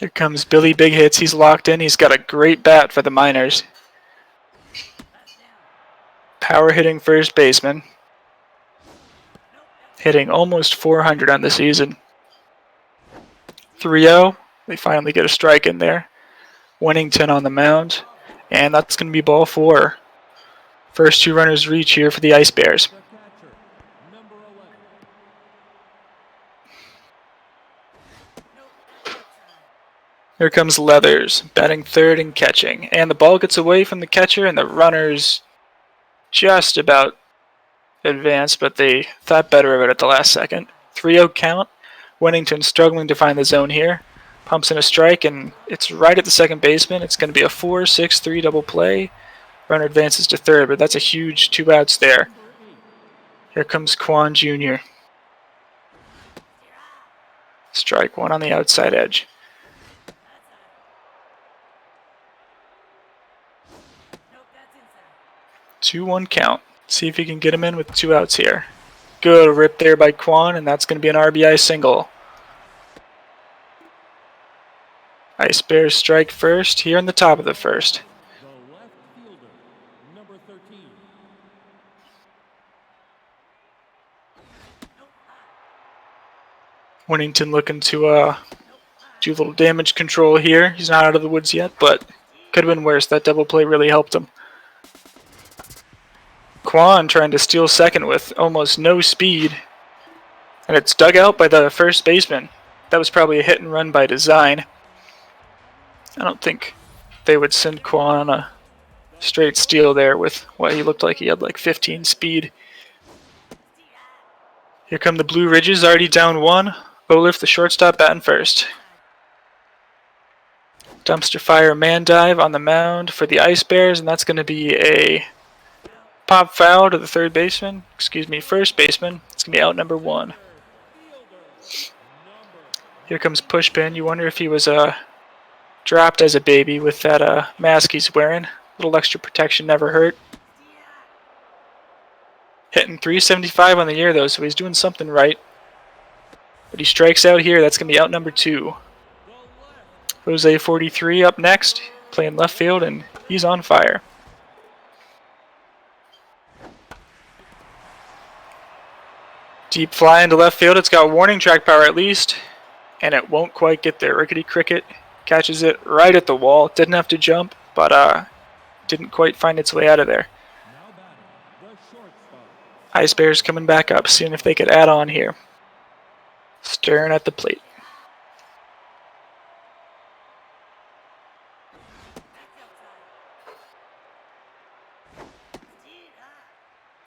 [SPEAKER 4] Here comes Billy Big Hits. He's locked in. He's got a great bat for the minors. Power hitting first baseman. Hitting almost 400 on the season. 3-0. They finally get a strike in there. Winnington on the mound. And that's going to be ball 4. First 2 runners reach here for the Ice Bears.
[SPEAKER 1] The catcher, number 11.
[SPEAKER 4] Here comes Leathers, batting third and catching. And the ball gets away from the catcher, and the runners just about advanced, but they thought better of it at the last second. 3-0 count. Winnington struggling to find the zone here. Pumps in a strike, and it's right at the second baseman. It's going to be a 4-6-3 double play. Runner advances to third, but that's a huge 2 outs there. Here comes Quan Jr. Strike 1 on the outside edge. 2-1 count. See if he can get him in with 2 outs here. Good rip there by Quan, and that's going to be an RBI single. Ice Bears strike first here in the top of the first.
[SPEAKER 1] The left fielder, number 13.
[SPEAKER 4] Winnington looking to do a little damage control here. He's not out of the woods yet, but Could have been worse. That double play really helped him. Quan trying to steal second with almost no speed. And it's dug out by the first baseman. That was probably a hit and run by design. I don't think they would send Quan on a straight steal there with what he looked like he had like 15 speed. Here come the Blue Ridges, already down 1. Olaf, the shortstop, batting first. Dumpster fire man dive on the mound for the Ice Bears, and that's going to be a pop foul to the first baseman. It's going to be out number 1. Here comes Pushpin. You wonder if he was dropped as a baby with that mask he's wearing. A little extra protection never hurt. Hitting 375 on the year though, so he's doing something right. But he strikes out here. That's going to be out number 2. Jose 43 up next, playing left field, and he's on fire. Deep fly into left field. It's got warning track power at least, and it won't quite get there. Rickety Cricket catches it right at the wall. Didn't have to jump, but didn't quite find its way out of there. Ice Bears coming back up, seeing if they could add on here. Staring at the plate.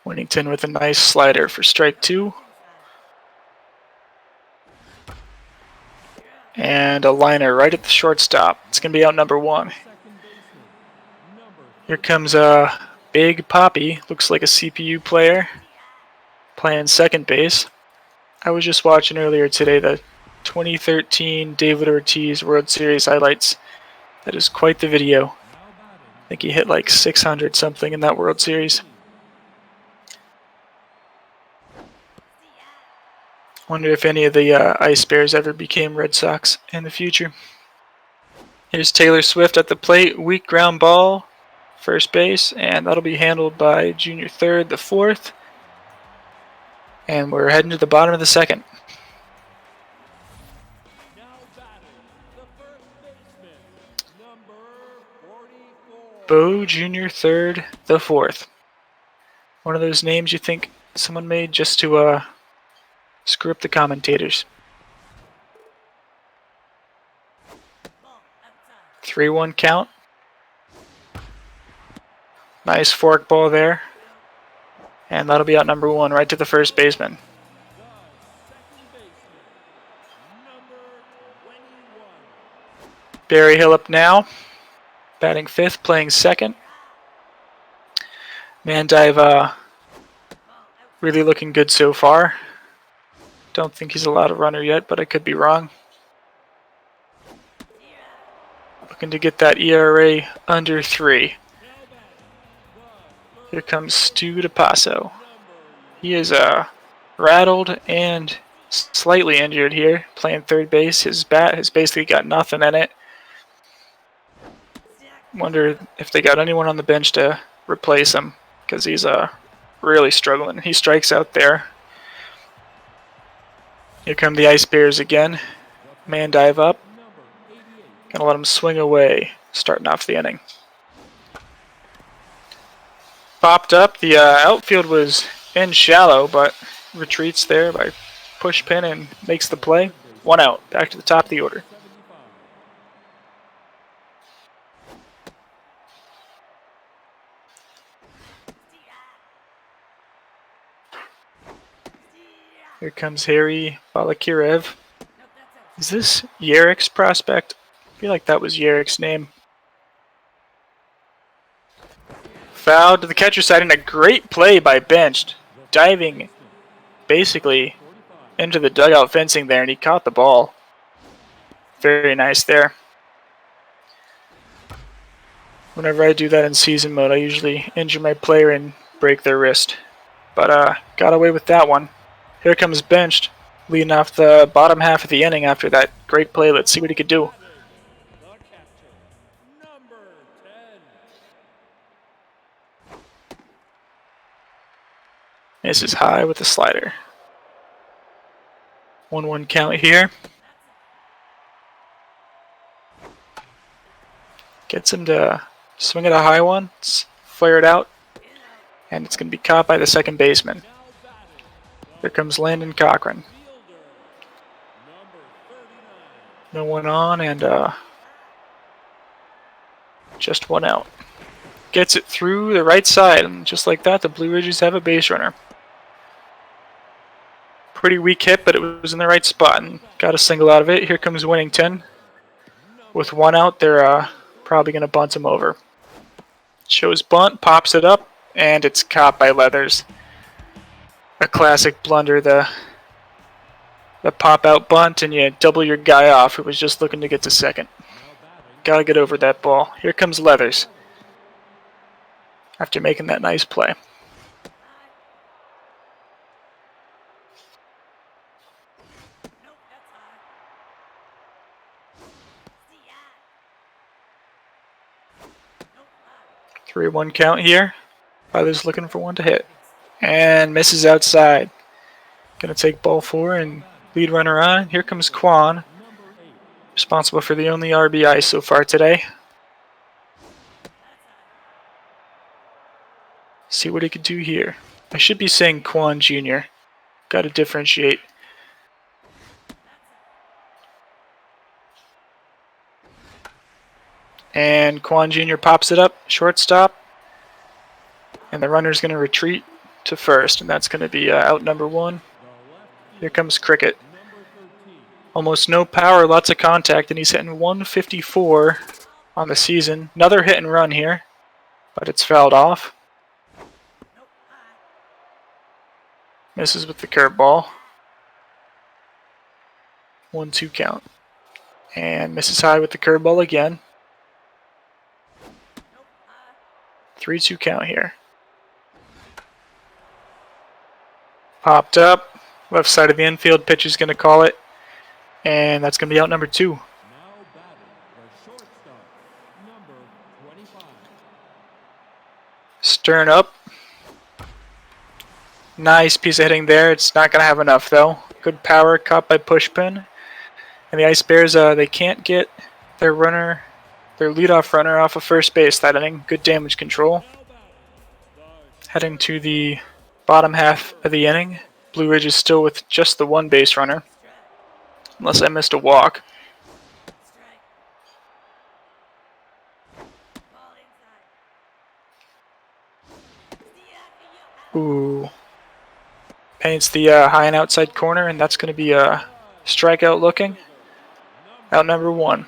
[SPEAKER 4] Winnington with a nice slider for strike 2. And a liner right at the shortstop. It's going to be out number 1. Here comes Big Poppy. Looks like a CPU player playing second base. I was just watching earlier today the 2013 David Ortiz World Series highlights. That is quite the video. I think he hit like 600 something in that World Series. Wonder if any of the Ice Bears ever became Red Sox in the future. Here's Taylor Swift at the plate. Weak ground ball, first base, and that'll be handled by junior third, the 4th. And we're heading to the bottom of the 2nd. Bo junior third, the 4th. One of those names you think someone made just to screw up the commentators. 3-1 count. Nice fork ball there. And that'll be out number 1 right to the first baseman. Barry Hill up now. Batting 5th, playing 2nd. Man dive really looking good so far. Don't think he's allowed a runner yet, but I could be wrong. Looking to get that ERA under 3. Here comes Stu DePasso. He is rattled and slightly injured here, playing third base. His bat has basically got nothing in it. Wonder if they got anyone on the bench to replace him, because he's really struggling. He strikes out there. Here come the Ice Bears again. Man dive up. Gonna let him swing away, starting off the inning. Popped up. The outfield was in shallow, but retreats there by Pushpin and makes the play. 1 out. Back to the top of the order. Here comes Harry Balakirev. Is this Yarik's prospect? I feel like that was Yarik's name. Foul to the catcher side, and a great play by Benched. Diving basically into the dugout fencing there, and he caught the ball. Very nice there. Whenever I do that in season mode, I usually injure my player and break their wrist. But got away with that one. Here comes Benched, leading off the bottom half of the inning after that great play. Let's see what he could do. Misses high with the slider. 1-1 count here. Gets him to swing at a high one, flare it out, and it's going to be caught by the second baseman. Here comes Landon Cochran. No one on, and just one out. Gets it through the right side, and just like that, the Blue Ridges have a base runner. Pretty weak hit, but it was in the right spot, and got a single out of it. Here comes Winnington. With one out, they're probably going to bunt him over. Shows bunt, pops it up, and it's caught by Leathers. A classic blunder, the pop-out bunt, and you double your guy off who was just looking to get to second. Gotta get over that ball. Here comes Leathers after making that nice play. Nope. 3-1 count here. Leathers looking for one to hit. And misses outside. Gonna take ball 4 and lead runner on. Here comes Quan. Responsible for the only RBI so far today. See what he could do here. I should be saying Quan Jr. Got to differentiate. And Quan Jr. pops it up, shortstop. And the runner's going to retreat to first, and that's going to be out number 1. Here comes Cricket. Almost no power, lots of contact, and he's hitting 154 on the season. Another hit and run here, but it's fouled off. Misses with the curveball. 1-2 count. And misses high with the curveball again. 3-2 count here. Popped up. Left side of the infield. Pitcher's going to call it. And that's going to be out number 2. Stern up. Nice piece of hitting there. It's not going to have enough, though. Good power caught by Pushpin. And the Ice Bears, they can't get their leadoff runner off of first base that inning. Good damage control. Heading to the bottom half of the inning. Blue Ridge is still with just the one base runner. Unless I missed a walk. Ooh. Paints the high and outside corner, and that's going to be a strikeout looking. Out number 1.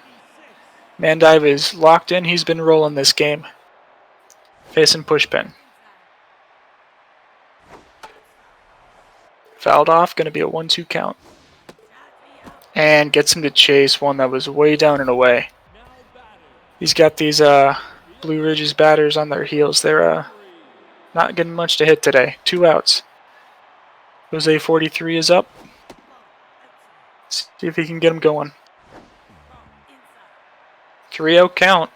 [SPEAKER 4] Mandive is locked in. He's been rolling this game. Facing Pushpin. Fouled off. Going to be a 1-2 count. And gets him to chase one that was way down and away. He's got these Blue Ridges batters on their heels. They're not getting much to hit today. 2 outs. Jose 43 is up. See if he can get him going. 3-0 count.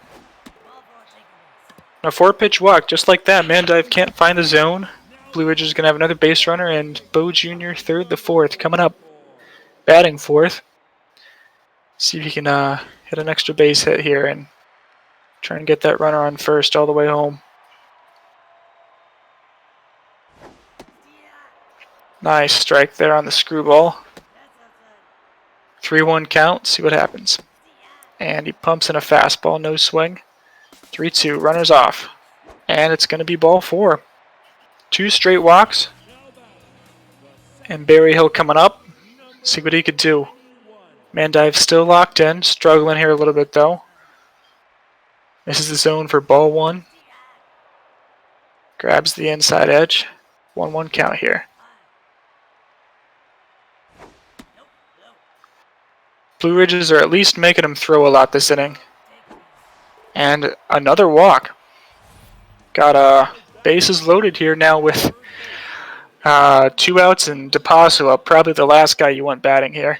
[SPEAKER 4] A 4-pitch walk, just like that. Mandive can't find the zone. Blue Ridge is going to have another base runner, and Bo Jr. third, the 4th, coming up. Batting 4th. See if he can hit an extra base hit here and try and get that runner on first all the way home. Nice strike there on the screwball. 3-1 count, see what happens. And he pumps in a fastball, no swing. 3-2, runners off. And it's going to be ball 4. 2 straight walks. And Barry Hill coming up. See what he could do. Mandive still locked in, struggling here a little bit though. Misses the zone for ball 1. Grabs the inside edge. 1-1 count here. Blue Ridges are at least making him throw a lot this inning. And another walk. Got bases loaded here now with 2 outs and DePasso up. Probably the last guy you want batting here.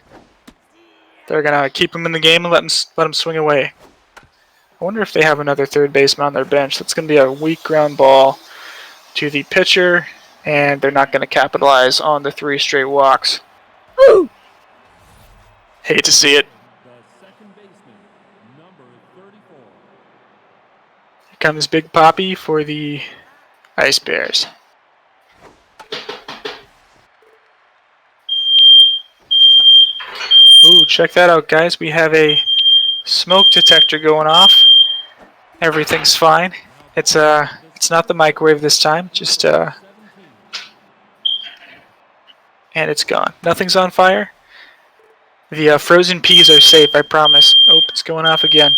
[SPEAKER 4] They're going to keep him in the game and let him swing away. I wonder if they have another third baseman on their bench. That's going to be a weak ground ball to the pitcher. And they're not going to capitalize on the 3 straight walks. Woo! Hate to see it. comes Big Poppy for the Ice Bears. Ooh, check that out, guys. We have a smoke detector going off. Everything's fine. It's not the microwave this time. Just and it's gone. Nothing's on fire. The frozen peas are safe, I promise. Oh, it's going off again.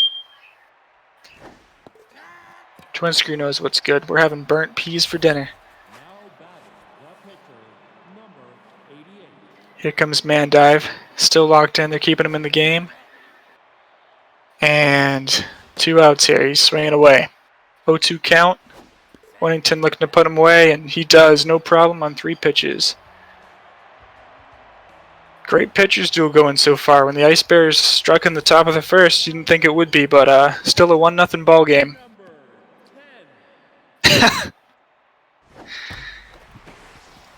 [SPEAKER 4] Twin Screw knows what's good. We're having burnt peas for dinner. Here comes Man Dive. Still locked in. They're keeping him in the game. And 2 outs here. He's swinging away. 0-2 count. Wennington looking to put him away, and he does. No problem on 3 pitches. Great pitchers duel going so far. When the Ice Bears struck in the top of the first, you didn't think it would be, but still a 1-0 ball game.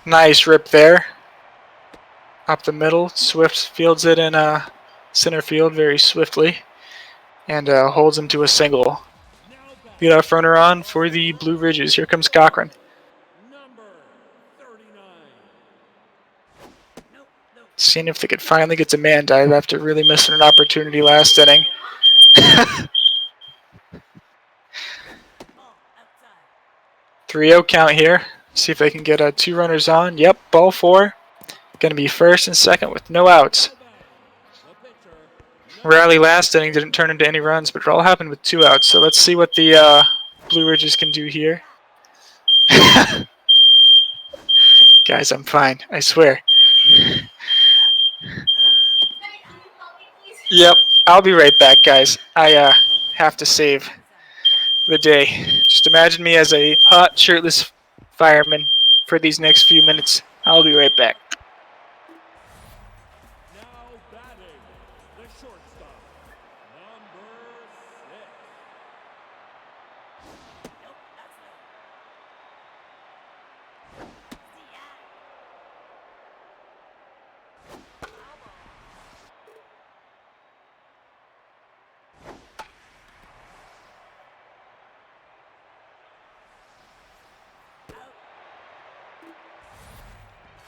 [SPEAKER 4] Nice rip there. Up the middle. Swift fields it in center field very swiftly and holds him to a single. Leadoff runner on for the Blue Ridges. Here comes Cochran. Seeing if they could finally get to Man Dive after really missing an opportunity last inning. 3-0 count here. See if they can get 2 runners on. Yep, ball 4. Going to be first and second with no outs. Rally last inning didn't turn into any runs, but it all happened with 2 outs. So let's see what the Blue Ridges can do here. Guys, I'm fine. I swear. Yep, I'll be right back, guys. I have to save the day. Just imagine me as a hot, shirtless fireman for these next few minutes. I'll be right back.
[SPEAKER 1] Now batting, the shortstop, number 6.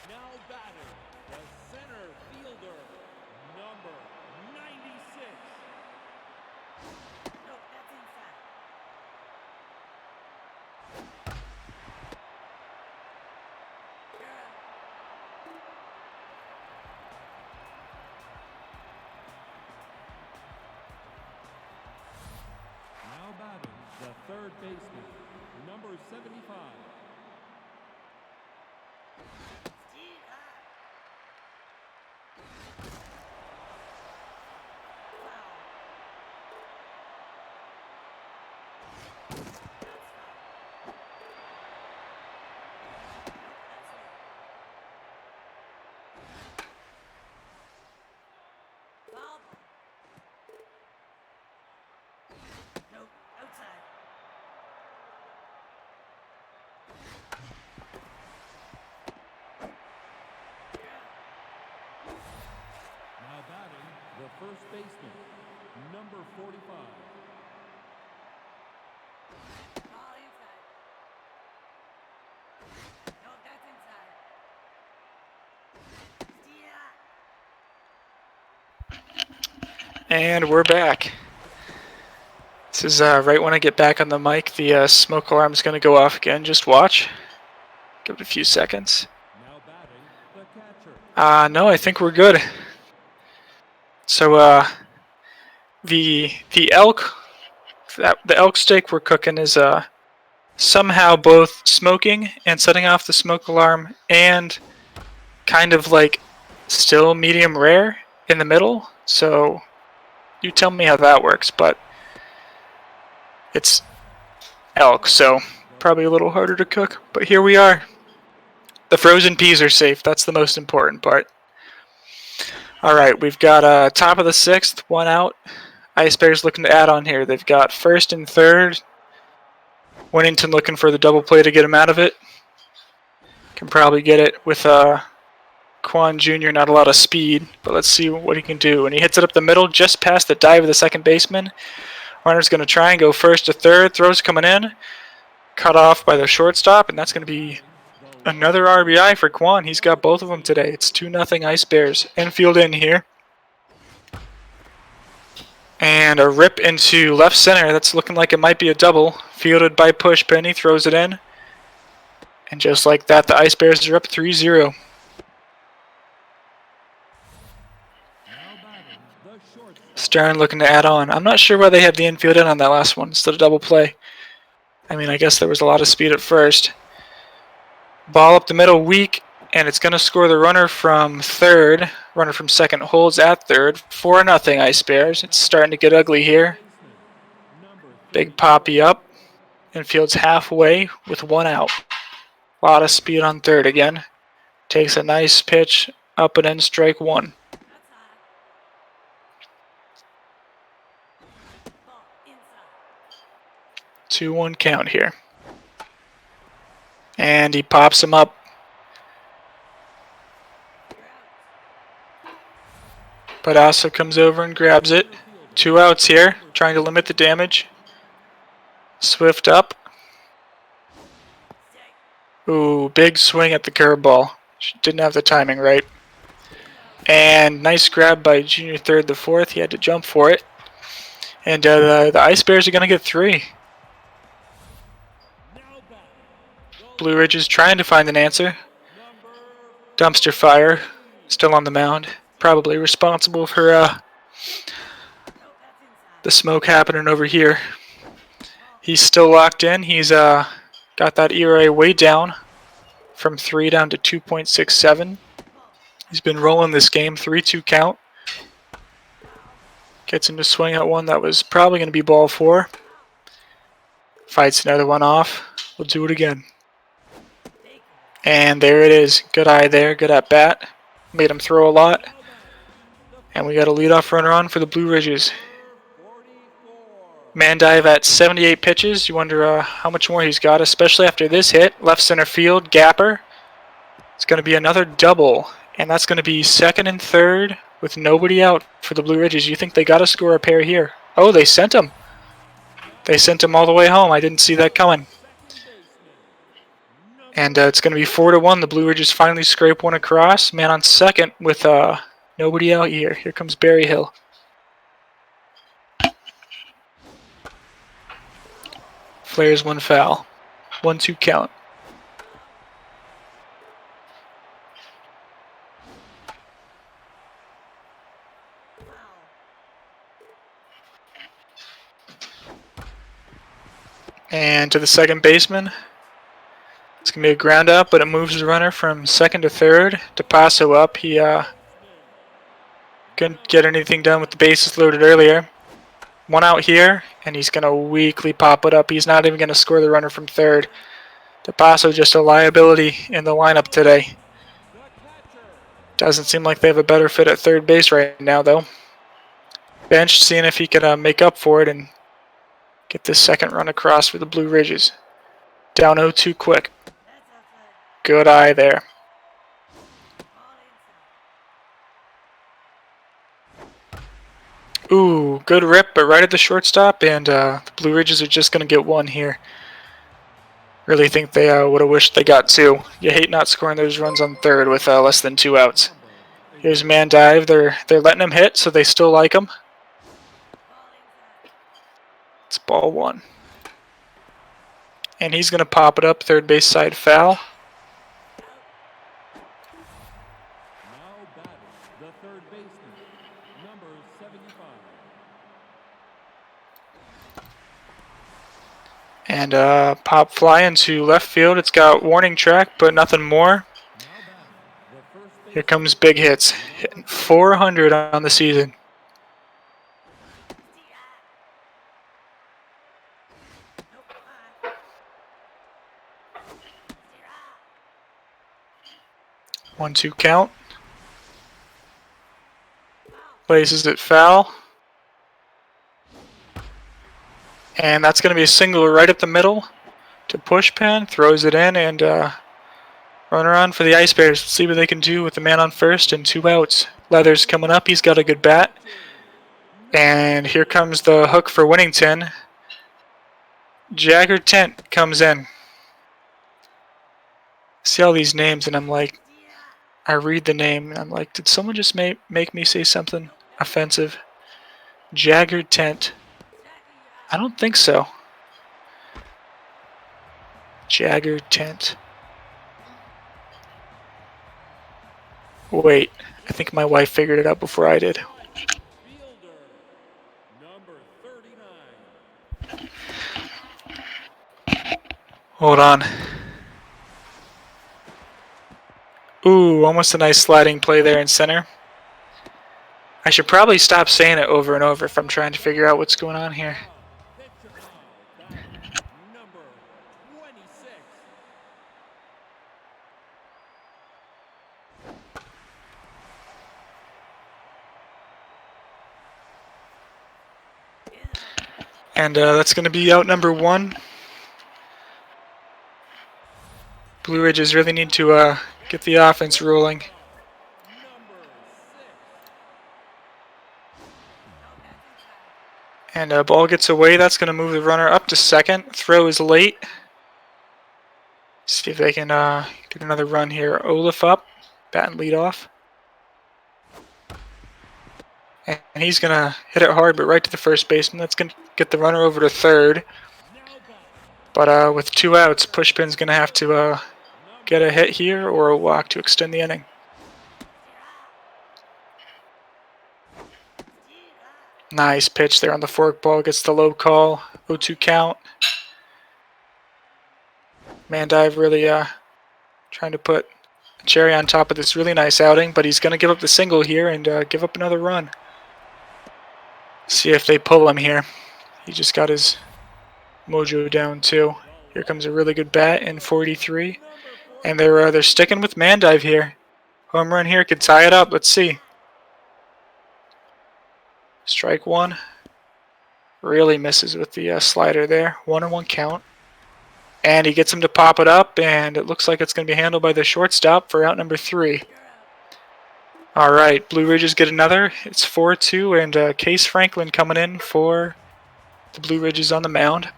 [SPEAKER 1] Now batting, the center fielder, number 96. Now batting, the third baseman, number 75. Now batting, the first baseman, number 45.
[SPEAKER 4] And we're back. This is right when I get back on the mic. The smoke alarm is going to go off again. Just watch. Give it a few seconds.
[SPEAKER 1] Now batting, the catcher.
[SPEAKER 4] No, I think we're good. So the elk the elk steak we're cooking is somehow both smoking and setting off the smoke alarm and kind of like still medium rare in the middle. So you tell me how that works, but it's elk, so probably a little harder to cook. But here we are. The frozen peas are safe. That's the most important part. All right, we've got top of the 6th, 1 out. Ice Bears looking to add on here. They've got first and third. Wennington looking for the double play to get him out of it. Can probably get it with Quan Jr. Not a lot of speed, but let's see what he can do. And he hits it up the middle just past the dive of the second baseman. Runner's going to try and go first to third. Throw's coming in. Cut off by the shortstop, and that's going to be another RBI for Quan. He's got both of them today. It's 2-0 Ice Bears. Infield in here. And a rip into left center. That's looking like it might be a double. Fielded by Pushpin. He throws it in. And just like that, the Ice Bears are up 3-0. Stern looking to add on. I'm not sure why they had the infield in on that last one instead of double play. I mean, I guess there was a lot of speed at first. Ball up the middle, weak, and it's going to score the runner from third. Runner from second holds at third. 4-0 Ice Bears. It's starting to get ugly here. Big poppy up. Infield's halfway with 1 out. A lot of speed on third again. Takes a nice pitch up and in, strike 1. 2-1 count here. And he pops him up. But also comes over and grabs it. 2 outs here, trying to limit the damage. Swift up. Ooh, big swing at the curveball. Didn't have the timing right. And nice grab by junior third, the fourth. He had to jump for it. And the Ice Bears are going to get 3. Blue Ridge is trying to find an answer. Dumpster fire, still on the mound. Probably responsible for the smoke happening over here. He's still locked in. He's got that ERA way down from 3 down to 2.67. He's been rolling this game, 3-2 count. Gets him to swing at one that was probably going to be ball 4. Fights another one off. We'll do it again. And there it is. Good eye there. Good at bat. Made him throw a lot. And we got a leadoff runner on for the Blue Ridges. Man dive at 78 pitches. You wonder how much more he's got, especially after this hit. Left center field, gapper. It's going to be another double. And that's going to be second and third with nobody out for the Blue Ridges. You think they got to score a pair here. Oh, they sent him. They sent him all the way home. I didn't see that coming. And it's going to be 4-1. The Blue Ridges finally scrape one across. Man on second with nobody out here. Here comes Berryhill. Flares 1 foul. 1-2 count. And to the second baseman. It's going to be a ground up, but it moves the runner from second to third. DePasso up. He couldn't get anything done with the bases loaded earlier. 1 out here, and he's going to weakly pop it up. He's not even going to score the runner from third. DePasso just a liability in the lineup today. Doesn't seem like they have a better fit at third base right now, though. Bench, seeing if he can make up for it and get this second run across for the Blue Ridges. Down 0-2 quick. Good eye there. Ooh, good rip, but right at the shortstop, and the Blue Ridges are just going to get 1 here. Really think they would have wished they got 2. You hate not scoring those runs on third with less than 2 outs. Here's man dive. They're letting him hit, so they still like him. It's ball 1. And he's going to pop it up, third base side foul.
[SPEAKER 1] Now batting, the third baseman, number 75.
[SPEAKER 4] And pop fly into left field. It's got warning track, but nothing more. Here comes big hits. Hitting 400 on the season. One, 2 count. Places it foul. And that's going to be a single right up the middle to Pushpin. Throws it in and runner on for the Ice Bears. Let's see what they can do with the man on first and 2 outs. Leather's coming up. He's got a good bat. And here comes the hook for Winnington. Jagger Tent comes in. See all these names, and I'm like, I read the name, and I'm like, did someone just make me say something offensive? Jagger Tent. I don't think so. Jagger Tent. Wait, I think my wife figured it out before I did.
[SPEAKER 1] Fielder, number 39.
[SPEAKER 4] Hold on. Ooh, almost a nice sliding play there in center. I should probably stop saying it over and over if I'm trying to figure out what's going on here.
[SPEAKER 1] Pitcher now, batting number 26.
[SPEAKER 4] And that's going to be out number 1. Blue Ridges really need to get the offense rolling.
[SPEAKER 1] Number 6.
[SPEAKER 4] And ball gets away. That's going to move the runner up to second. Throw is late. See if they can get another run here. Olaf up, bat and lead off. And he's going to hit it hard, but right to the first baseman. That's going to get the runner over to third. But with 2 outs, Pushpin's going to have to get a hit here or a walk to extend the inning. Nice pitch there on the forkball. Gets the low call. 0-2 count. Mandive really trying to put a cherry on top of this really nice outing, but he's going to give up the single here and give up another run. See if they pull him here. He just got his mojo down too. Here comes a really good bat in 43. And they're sticking with Mandive here. Home run here could tie it up. Let's see. Strike 1. Really misses with the slider there. 1-1 count. And he gets him to pop it up, and it looks like it's going to be handled by the shortstop for out number 3. All right, Blue Ridges get another. It's 4-2, and Case Franklin coming in for the Blue Ridges on the mound.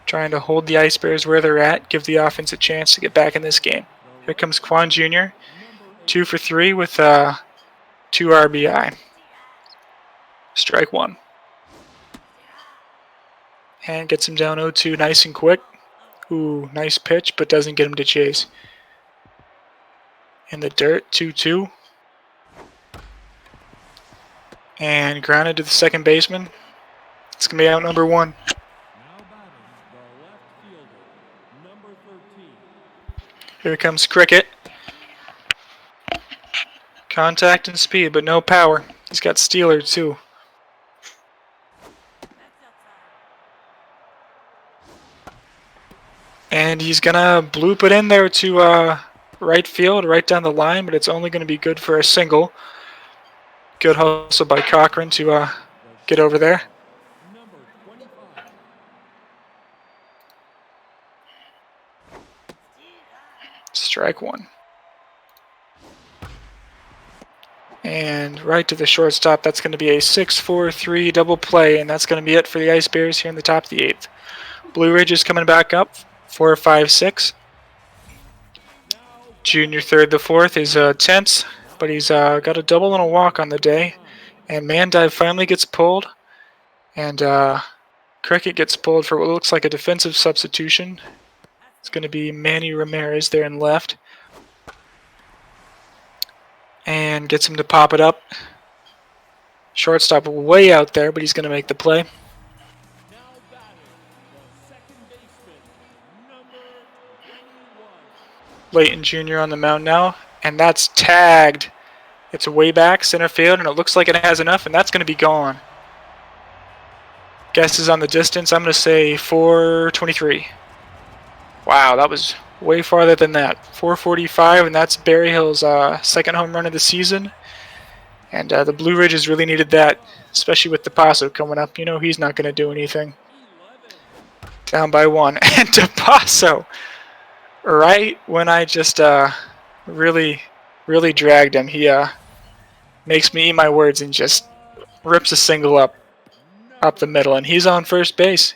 [SPEAKER 4] Trying to hold the Ice Bears where they're at, give the offense a chance to get back in this game. Here comes Quan Jr., 2 for 3 with 2 RBI. Strike 1. And gets him down 0-2 nice and quick. Ooh, nice pitch, but doesn't get him to chase. In the dirt, 2-2. And grounded to the second baseman. It's going to be out number 1.
[SPEAKER 1] Now batting the left fielder, number 13.
[SPEAKER 4] Here comes Cricket. Contact and speed, but no power. He's got Steeler too. And he's going to bloop it in there to right field, right down the line, but it's only going to be good for a single. Good hustle by Cochran to get over there.
[SPEAKER 1] Number 25.
[SPEAKER 4] Strike 1. And right to the shortstop. That's going to be a 6-4-3 double play, and that's going to be it for the Ice Bears here in the top of the 8th. Blue Ridge is coming back up, 4-5-6. Junior third, the 4th is tense, but he's got a double and a walk on the day. And Mandive finally gets pulled, and Cricket gets pulled for what looks like a defensive substitution. It's going to be Manny Ramirez there in left. And gets him to pop it up. Shortstop way out there, but he's going to make the play.
[SPEAKER 1] Now batting the second baseman, number 21.
[SPEAKER 4] Leighton Jr. on the mound now, and that's tagged. It's way back center field, and it looks like it has enough, and that's going to be gone. Guesses on the distance, I'm going to say 423. Wow, that was way farther than that. 445, and that's Berry Hill's second home run of the season. And the Blue Ridges really needed that, especially with DePasso coming up. You know he's not going to do anything. Down by 1. And DePasso, right when I just really dragged him, he makes me eat my words and just rips a single up the middle, and he's on first base.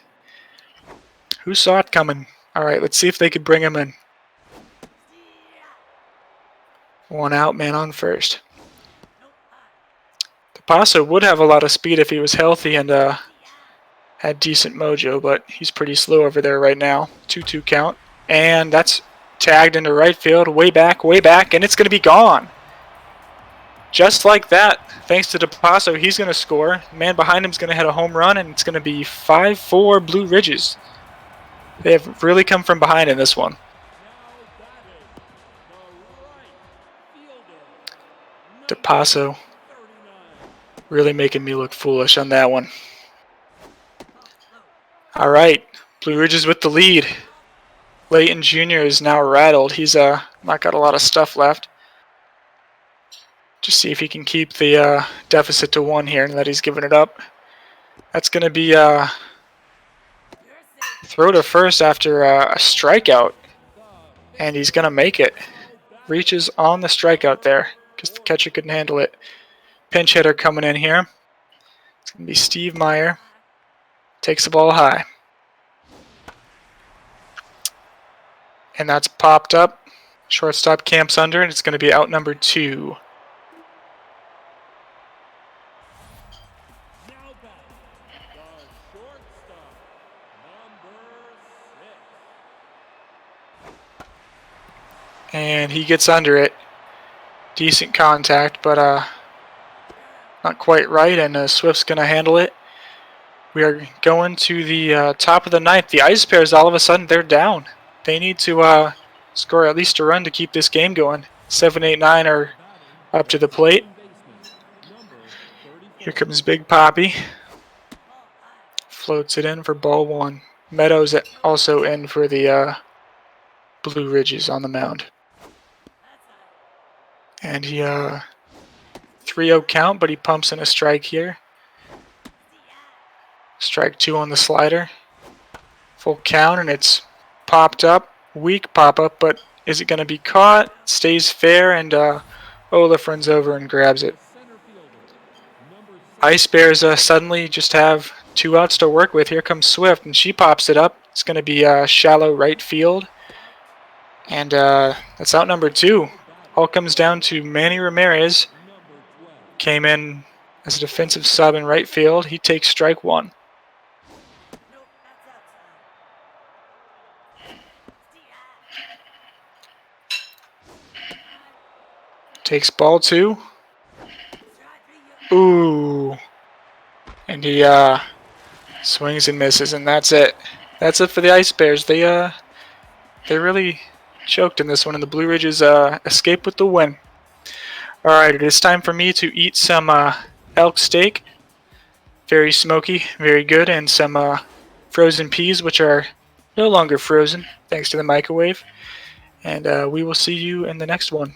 [SPEAKER 4] Who saw it coming? All right, let's see if they could bring him in. One out, man on first. Paso would have a lot of speed if he was healthy and had decent mojo, but he's pretty slow over there right now. 2-2 count. And that's tagged into right field, way back, and it's going to be gone. Just like that, thanks to DePasso, he's going to score. The man behind him is going to hit a home run, and it's going to be 5-4 Blue Ridges. They have really come from behind in this one. DePasso really making me look foolish on that one. All right, Blue Ridges with the lead. Layton Jr. is now rattled. He's not got a lot of stuff left. Just see if he can keep the deficit to 1 here and that he's giving it up. That's going to be throw to first after a strikeout. And he's going to make it. Reaches on the strikeout there because the catcher couldn't handle it. Pinch hitter coming in here. It's going to be Steve Meyer. Takes the ball high. And that's popped up. Shortstop camps under, and it's going to be out number 2. And he gets under it. Decent contact, but not quite right, and Swift's going to handle it. We are going to the top of the 9th. The Ice Bears, all of a sudden, they're down. They need to score at least a run to keep this game going. 7, 8, 9 are up to the plate. Here comes Big Poppy. Floats it in for ball 1. Meadows also in for the Blue Ridges on the mound. And he 3-0 count, but he pumps in a strike here. Strike 2 on the slider. Full count, and it's popped up. Weak pop-up, but is it going to be caught? Stays fair, and Olaf runs over and grabs it. Ice Bears suddenly just have 2 outs to work with. Here comes Swift, and she pops it up. It's going to be shallow right field. And that's out number 2. All comes down to Manny Ramirez. Came in as a defensive sub in right field. He takes strike 1. Takes ball 2. Ooh. And he swings and misses, and that's it. That's it for the Ice Bears. They really choked in this one, and the Blue Ridges escape with the win. Alright, it is time for me to eat some elk steak. Very smoky, very good, and some frozen peas, which are no longer frozen thanks to the microwave. And we will see you in the next one.